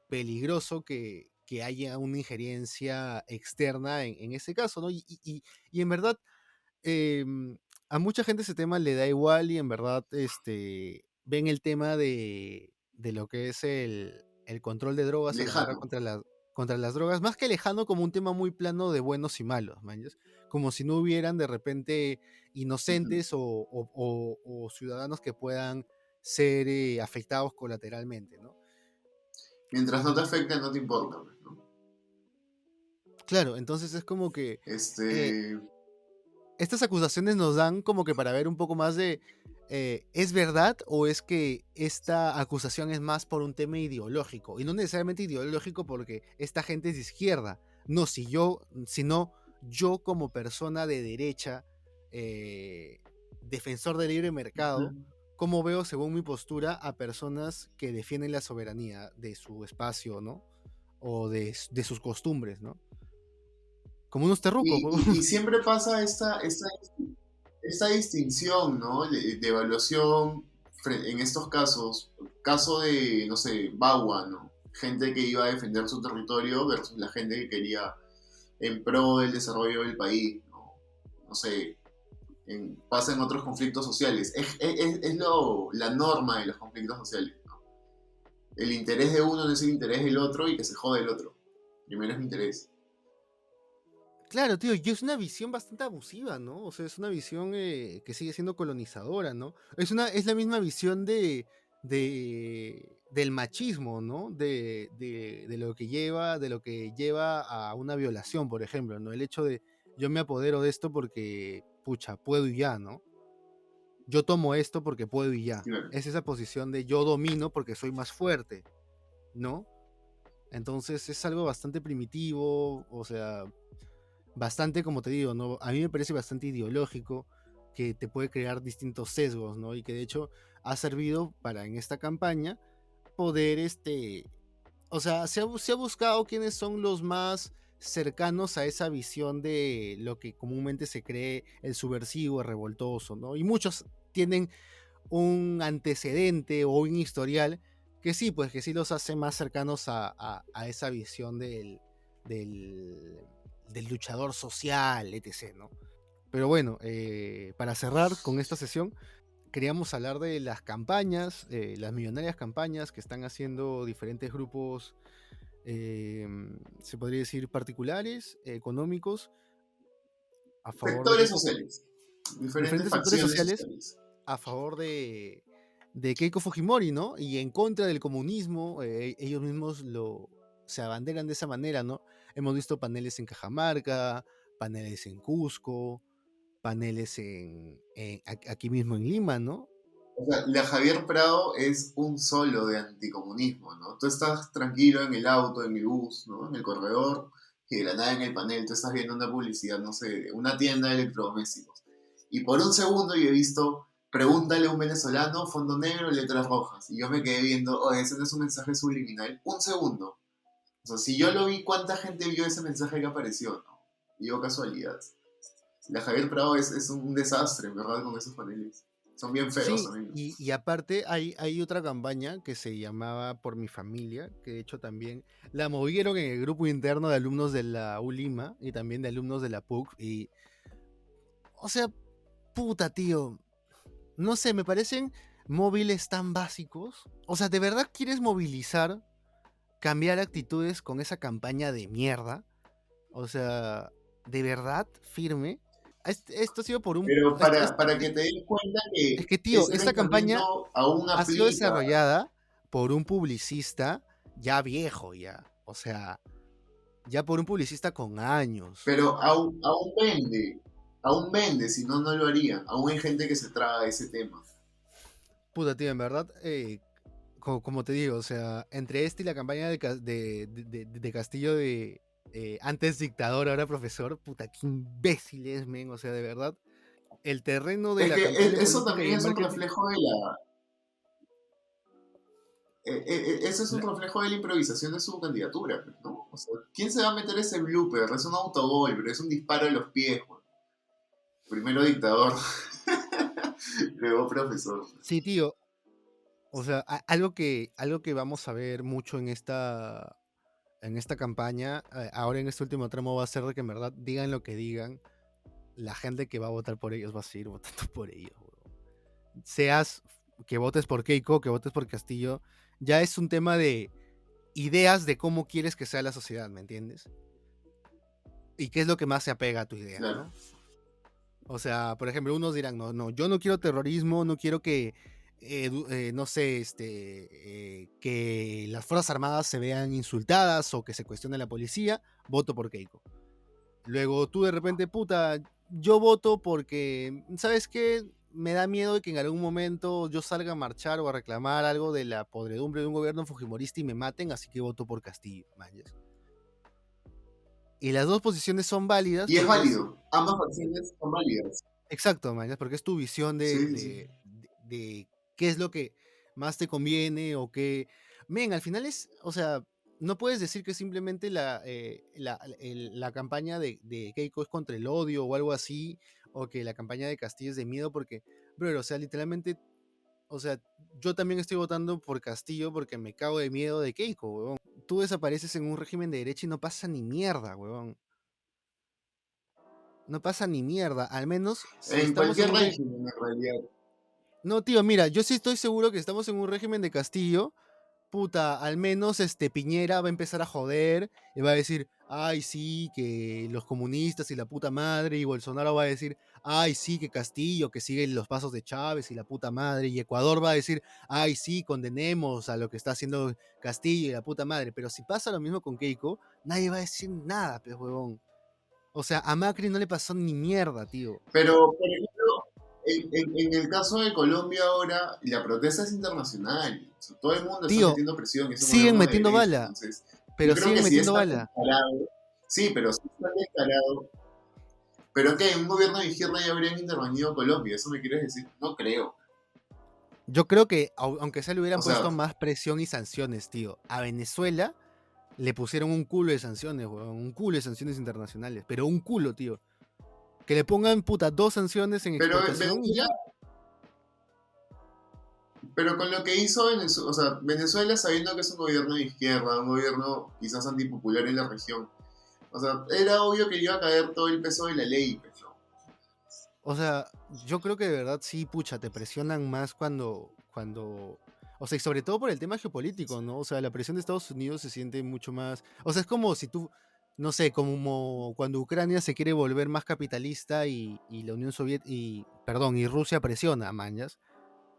peligroso que haya una injerencia externa en ese caso, ¿no? Y en verdad, a mucha gente ese tema le da igual y en verdad ven el tema de lo que es el control de drogas o la guerra Lejano. contra las drogas, más que lejano como un tema muy plano de buenos y malos, man, ¿yas? Como si no hubieran de repente Ujú. inocentes o ciudadanos que puedan ser afectados colateralmente, ¿no? Mientras no te afecte, no te importa, pues, ¿no? Claro, entonces es como que eh, Este, estas acusaciones nos dan como que para ver un poco más de, ¿es verdad o es que esta acusación es más por un tema ideológico? Y no necesariamente ideológico porque esta gente es de izquierda. No, sino yo como persona de derecha, eh, defensor del libre mercado, ujú. ¿cómo veo según mi postura a personas que defienden la soberanía de su espacio, ¿no? O de sus costumbres, ¿no? Como unos terrucos, po. Y siempre pasa esta distinción, ¿no? De evaluación en estos casos. Caso de, no sé, Bagua, ¿no? Gente que iba a defender su territorio versus la gente que quería en pro del desarrollo del país, ¿no? No sé, pasa en otros conflictos sociales. La norma de los conflictos sociales, ¿no? El interés de uno no es el interés del otro y que se jode el otro. Primero es mi interés. Claro, tío, y es una visión bastante abusiva, ¿no? O sea, es una visión que sigue siendo colonizadora, ¿no? Es la misma visión del machismo, ¿no? De lo que lleva a una violación, por ejemplo, ¿no? El hecho de yo me apodero de esto porque, pucha, puedo y ya, ¿no? Yo tomo esto porque puedo y ya. Claro. Es esa posición de yo domino porque soy más fuerte, ¿no? Entonces es algo bastante primitivo, o sea, bastante, como te digo, ¿no? A mí me parece bastante ideológico, que te puede crear distintos sesgos, ¿no? Y que de hecho ha servido para en esta campaña poder, o sea, se ha buscado quiénes son los más cercanos a esa visión de lo que comúnmente se cree el subversivo, el revoltoso, ¿no? Y muchos tienen un antecedente o un historial que sí, pues que sí los hace más cercanos a esa visión del, del luchador social, etc., ¿no? Pero bueno, para cerrar con esta sesión, queríamos hablar de las campañas, las millonarias campañas que están haciendo diferentes grupos, se podría decir particulares, económicos, a favor de Sectores Keiko, sociales, diferentes diferentes sectores facciones sociales sociales. a favor de Keiko Fujimori, ¿no? Y en contra del comunismo, ellos mismos se abanderan de esa manera, ¿no? Hemos visto paneles en Cajamarca, paneles en Cusco, paneles aquí mismo en Lima, ¿no? O sea, la Javier Prado es un solo de anticomunismo, ¿no? Tú estás tranquilo en el auto, en el bus, ¿no? En el corredor, y de la nada en el panel tú estás viendo una publicidad, no sé, de una tienda de electrodomésticos. Y por un segundo yo he visto, pregúntale a un venezolano, fondo negro, letras rojas. Y yo me quedé viendo, oh, ese no es un mensaje subliminal. Un segundo. O sea, si yo lo vi, ¿cuánta gente vio ese mensaje que apareció, no? Y yo casualidad. La Javier Prado es un desastre, ¿verdad? Con esos paneles. Son bien feos Sí, también. y aparte hay otra campaña que se llamaba Por mi familia, que de hecho también la movieron en el grupo interno de alumnos de la ULIMA y también de alumnos de la PUC. Y, o sea, puta, tío, no sé, me parecen móviles tan básicos. O sea, ¿de verdad quieres movilizar, cambiar actitudes con esa campaña de mierda? O sea, ¿de verdad firme? Esto ha sido por un... Pero para que te des cuenta Es que que, tío, ese esta campaña pensamiento aún ha sido aplica, desarrollada por un publicista ya viejo ya. O sea, ya por un publicista con años. pero aún vende, si no, no lo haría. Aún hay gente que se traga ese tema. Puta, tío, en verdad, como te digo, o sea, entre este y la campaña de Castillo de antes dictador, ahora profesor, puta, qué imbécil es, men. O sea, de verdad, el terreno de Es la que campaña eso política y también el es un marketing. reflejo de la... Eso es un la- reflejo de la improvisación de su candidatura, pues, ¿no? O sea, ¿quién se va a meter ese blooper? Es un autogol, pero es un disparo de los pies, güey. Primero dictador, luego profesor. sí, tío, o sea, algo que vamos a ver mucho en esta campaña, ahora en este último tramo va a ser de que en verdad digan lo que digan, la gente que va a votar por ellos va a seguir votando por ellos, weón. Seas que votes por Keiko, que votes por Castillo, ya es un tema de ideas de cómo quieres que sea la sociedad, ¿me entiendes? Y qué es lo que más se apega a tu idea, Claro. ¿no? O sea, por ejemplo, unos dirán, no, no, yo no quiero terrorismo, no quiero que, no sé, que las Fuerzas Armadas se vean insultadas o que se cuestione la policía, voto por Keiko. Luego tú de repente, puta, yo voto porque, ¿sabes qué? Me da miedo de que en algún momento yo salga a marchar o a reclamar algo de la podredumbre de un gobierno fujimorista y me maten, así que voto por Castillo, ¿mayas? Y las dos posiciones son válidas Y es porque es, válido, ambas acciones son válidas. exacto, ¿mayas? Porque es tu visión Sí, sí, sí. de qué es lo que más te conviene o qué... Men, al final es, o sea, no puedes decir que simplemente la campaña de Keiko es contra el odio o algo así, o que la campaña de Castillo es de miedo, porque, bro, o sea, literalmente, o sea, yo también estoy votando por Castillo porque me cago de miedo de Keiko, huevón. Tú desapareces en un régimen de derecha y no pasa ni mierda, huevón. No pasa ni mierda, al menos si En estamos en cualquier un régimen... régimen, en realidad. No, tío, mira, yo sí estoy seguro que estamos en un régimen de Castillo. Puta, al menos Piñera va a empezar a joder y va a decir, ay, sí, que los comunistas y la puta madre, y Bolsonaro va a decir, ay, sí, que Castillo, que sigue los pasos de Chávez y la puta madre, y Ecuador va a decir, ay, sí, condenemos a lo que está haciendo Castillo y la puta madre. Pero si pasa lo mismo con Keiko, nadie va a decir nada, pues, huevón. O sea, a Macri no le pasó ni mierda, tío. Pero, por ejemplo, en el caso de Colombia ahora, la protesta es internacional. O sea, todo el mundo está Tío, metiendo presión, es un siguen gobierno de metiendo derecha. bala, Entonces, yo pero creo siguen que si es metiendo tan bala. descarado, sí, pero si es tan descarado, ¿Pero qué? ¿Un gobierno de izquierda ya habrían intervenido Colombia? ¿Eso me quieres decir? No creo. Yo creo que, aunque sea, le O hubieran sea, puesto más presión y sanciones, tío. A Venezuela le pusieron un culo de sanciones, weón. Un culo de sanciones internacionales. Pero un culo, tío. Que le pongan, puta, 2 sanciones en pero exportación y ya. Pero con lo que hizo Venezuela, o sea, Venezuela sabiendo que es un gobierno de izquierda, un gobierno quizás antipopular en la región, o sea, era obvio que iba a caer todo el peso de la ley, pues, ¿no? O sea, yo creo que de verdad sí, pucha, te presionan más cuando. O sea, y sobre todo por el tema geopolítico, ¿no? O sea, la presión de Estados Unidos se siente mucho más. O sea, es como si tú, no sé, como cuando Ucrania se quiere volver más capitalista y la Unión Soviética, perdón, y Rusia presiona, mañas.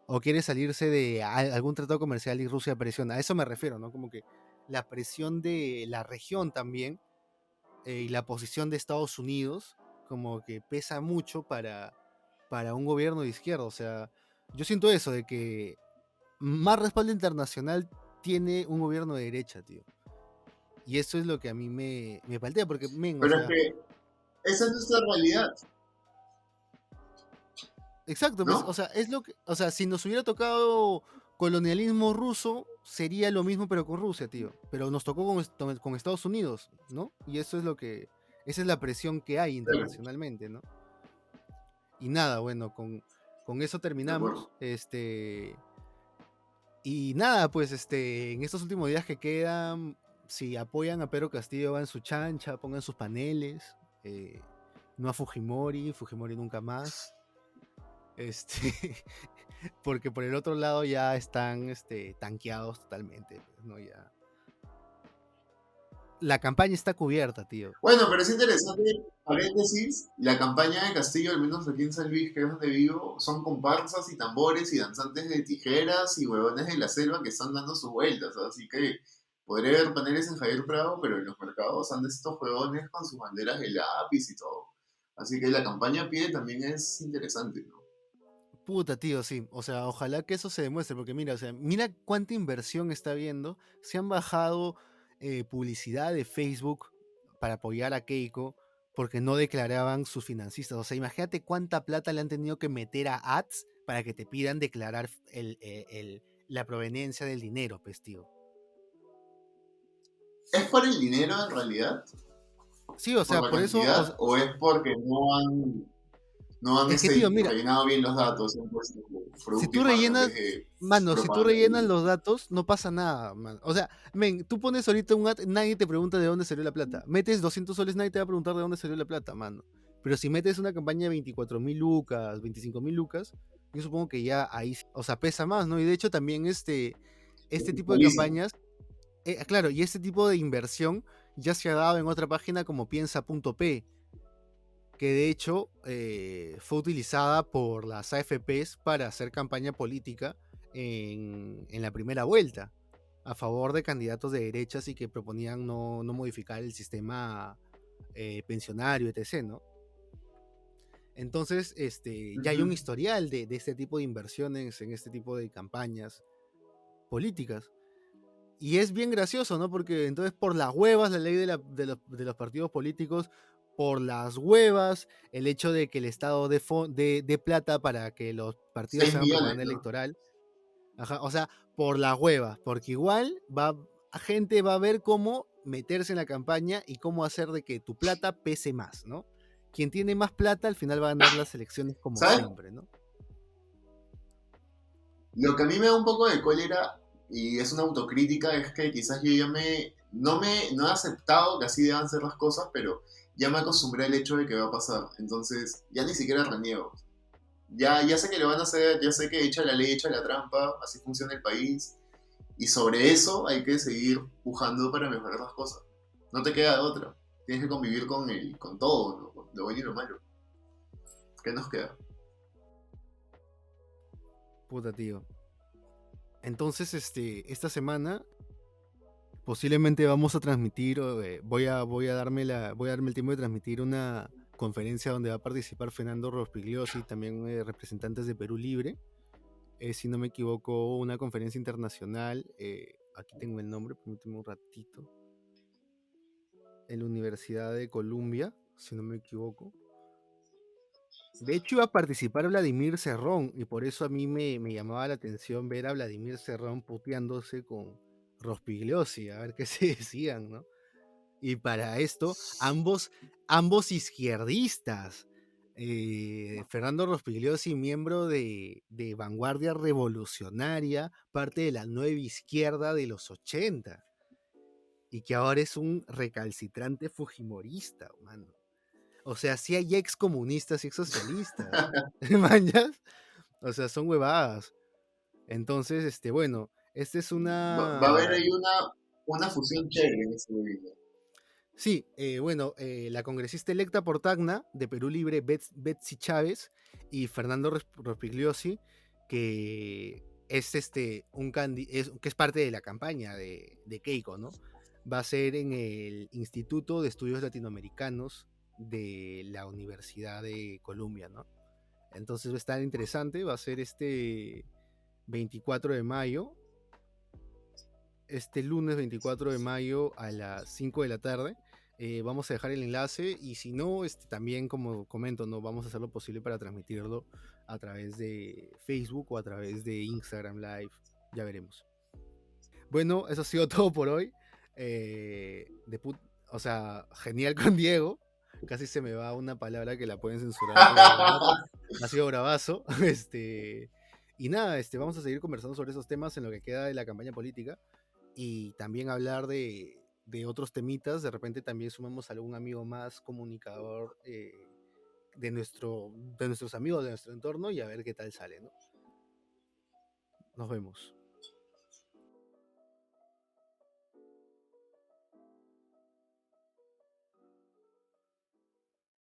O quiere salirse de algún tratado comercial y Rusia presiona. A eso me refiero, ¿no? Como que la presión de la región también y la posición de Estados Unidos como que pesa mucho para un gobierno de izquierda. O sea, yo siento eso, de que más respaldo internacional tiene un gobierno de derecha, tío. Y eso es lo que a mí me paltea, porque, men, o Pero es sea, que esa es nuestra realidad, exacto, pues, o ¿no? sea, es lo que, o sea, si nos hubiera tocado colonialismo ruso, sería lo mismo pero con Rusia, tío. Pero nos tocó con Estados Unidos, ¿no? Y eso es lo que, esa es la presión que hay Claro, internacionalmente, ¿no? Y nada, bueno, con eso de terminamos. acuerdo. Y nada, pues en estos últimos días que quedan, si apoyan a Pedro Castillo, hagan su chancha, pongan sus paneles. eh, no a Fujimori, Fujimori nunca más. Este, porque por el otro lado ya están tanqueados totalmente, pues, ¿no? Ya. La campaña está cubierta, tío. Bueno, pero es interesante, paréntesis, la campaña de Castillo, al menos aquí en San Luis, que es donde vivo, son comparsas y tambores y danzantes de tijeras y huevones de la selva que están dando sus vueltas, ¿no? Así que podría haber paneles en Javier Prado, pero en los mercados andan estos huevones con sus banderas de lápiz y todo. Así que la campaña a pie también es interesante, ¿no? Puta, tío, sí. O sea, ojalá que eso se demuestre, porque mira, o sea, mira cuánta inversión está habiendo. Se han bajado publicidad de Facebook para apoyar a Keiko porque no declaraban sus financistas. O sea, imagínate cuánta plata le han tenido que meter a ads para que te pidan declarar la proveniencia del dinero, pues, tío. ¿Es por el dinero en realidad? Sí, o ¿Por sea, la por eso, cantidad? ¿O es porque no han es que, tío, mira, rellenado bien los datos, han puesto si fruity tú fan en vez rellenas, de mano, si tú propaganda rellenas de... los datos, no pasa nada, man. O sea, men, tú pones ahorita un ad, nadie te pregunta de dónde salió la plata. Metes 200 soles, nadie te va a preguntar de dónde salió la plata, mano. Pero si metes una campaña de 24.000 lucas, 25.000 lucas, yo supongo que ya ahí, o sea, pesa más, ¿no? Y de hecho también este tipo de Fiscalizan. campañas, claro, y este tipo de inversión ya se ha dado en otra página como piensa.p, que de hecho fue utilizada por las AFPs para hacer campaña política en la primera vuelta, a favor de candidatos de derechas y que proponían no modificar el sistema pensionario, etc., ¿no? Entonces, ya hay un Ujú. historial de este tipo de inversiones en este tipo de campañas políticas. Y es bien gracioso, ¿no? Porque entonces por las huevas, la ley de los partidos políticos, por las huevas, el hecho de que el Estado de plata para que los partidos 6 hagan millones, propaganda ¿no? electoral. Ajá, o sea, por las huevas, porque igual gente va a ver cómo meterse en la campaña y cómo hacer de que tu plata pese más, ¿no? Quien tiene más plata al final va a ganar las elecciones como ¿Sabes? siempre, ¿no? Lo que a mí me da un poco de cólera y es una autocrítica es que quizás yo ya no he aceptado que así deban ser las cosas, pero ya me acostumbré al hecho de que va a pasar. Entonces, ya ni siquiera reniego. Ya sé que lo van a hacer, ya sé que echa la ley, echa la trampa, así funciona el país. Y sobre eso hay que seguir pujando para mejorar las cosas. No te queda de otra. Tienes que convivir con todo, ¿no? Con lo bueno y lo malo. ¿Qué nos queda? Puta, tío. Entonces, esta semana posiblemente vamos a transmitir, voy a darme el tiempo de transmitir una conferencia donde va a participar Fernando Rospigliosi, también representantes de Perú Libre. Si no me equivoco, una conferencia internacional, aquí tengo el nombre, permíteme un ratito, en la Universidad de Columbia, si no me equivoco. De hecho, iba a participar Vladimir Cerrón, y por eso a mí me llamaba la atención ver a Vladimir Cerrón puteándose con Rospigliosi, a ver qué se decían, ¿no? Y para esto, ambos izquierdistas. Fernando Rospigliosi, miembro de Vanguardia Revolucionaria, parte de la nueva izquierda de los 80, y que ahora es un recalcitrante fujimorista, mano. O sea, sí hay ex comunistas y ex socialistas. ¿Mañas? O sea, son huevadas. Entonces, bueno, esta es Va a haber una. ahí una fusión chévere en ese video. Sí, bueno, la congresista electa por Tacna, de Perú Libre, Betsy Chávez, y Fernando Rospigliosi, que es que es parte de la campaña de Keiko, ¿no? Va a ser en el Instituto de Estudios Latinoamericanos de la Universidad de Columbia, ¿no? Entonces va a estar interesante, va a ser este 24 de mayo, este lunes 24 de mayo a las 5 de la tarde. Vamos a dejar el enlace y si no, también como comento, no vamos a hacer lo posible para transmitirlo a través de Facebook o a través de Instagram Live, ya veremos. Bueno, eso ha sido todo por hoy. O sea, genial con Diego. Casi se me va una palabra que la pueden censurar, pero de verdad ha sido bravazo. Y nada, vamos a seguir conversando sobre esos temas en lo que queda de la campaña política y también hablar de otros temitas. De repente también sumamos a algún amigo más comunicador de nuestros amigos, de nuestro entorno y a ver qué tal sale, ¿no? Nos vemos.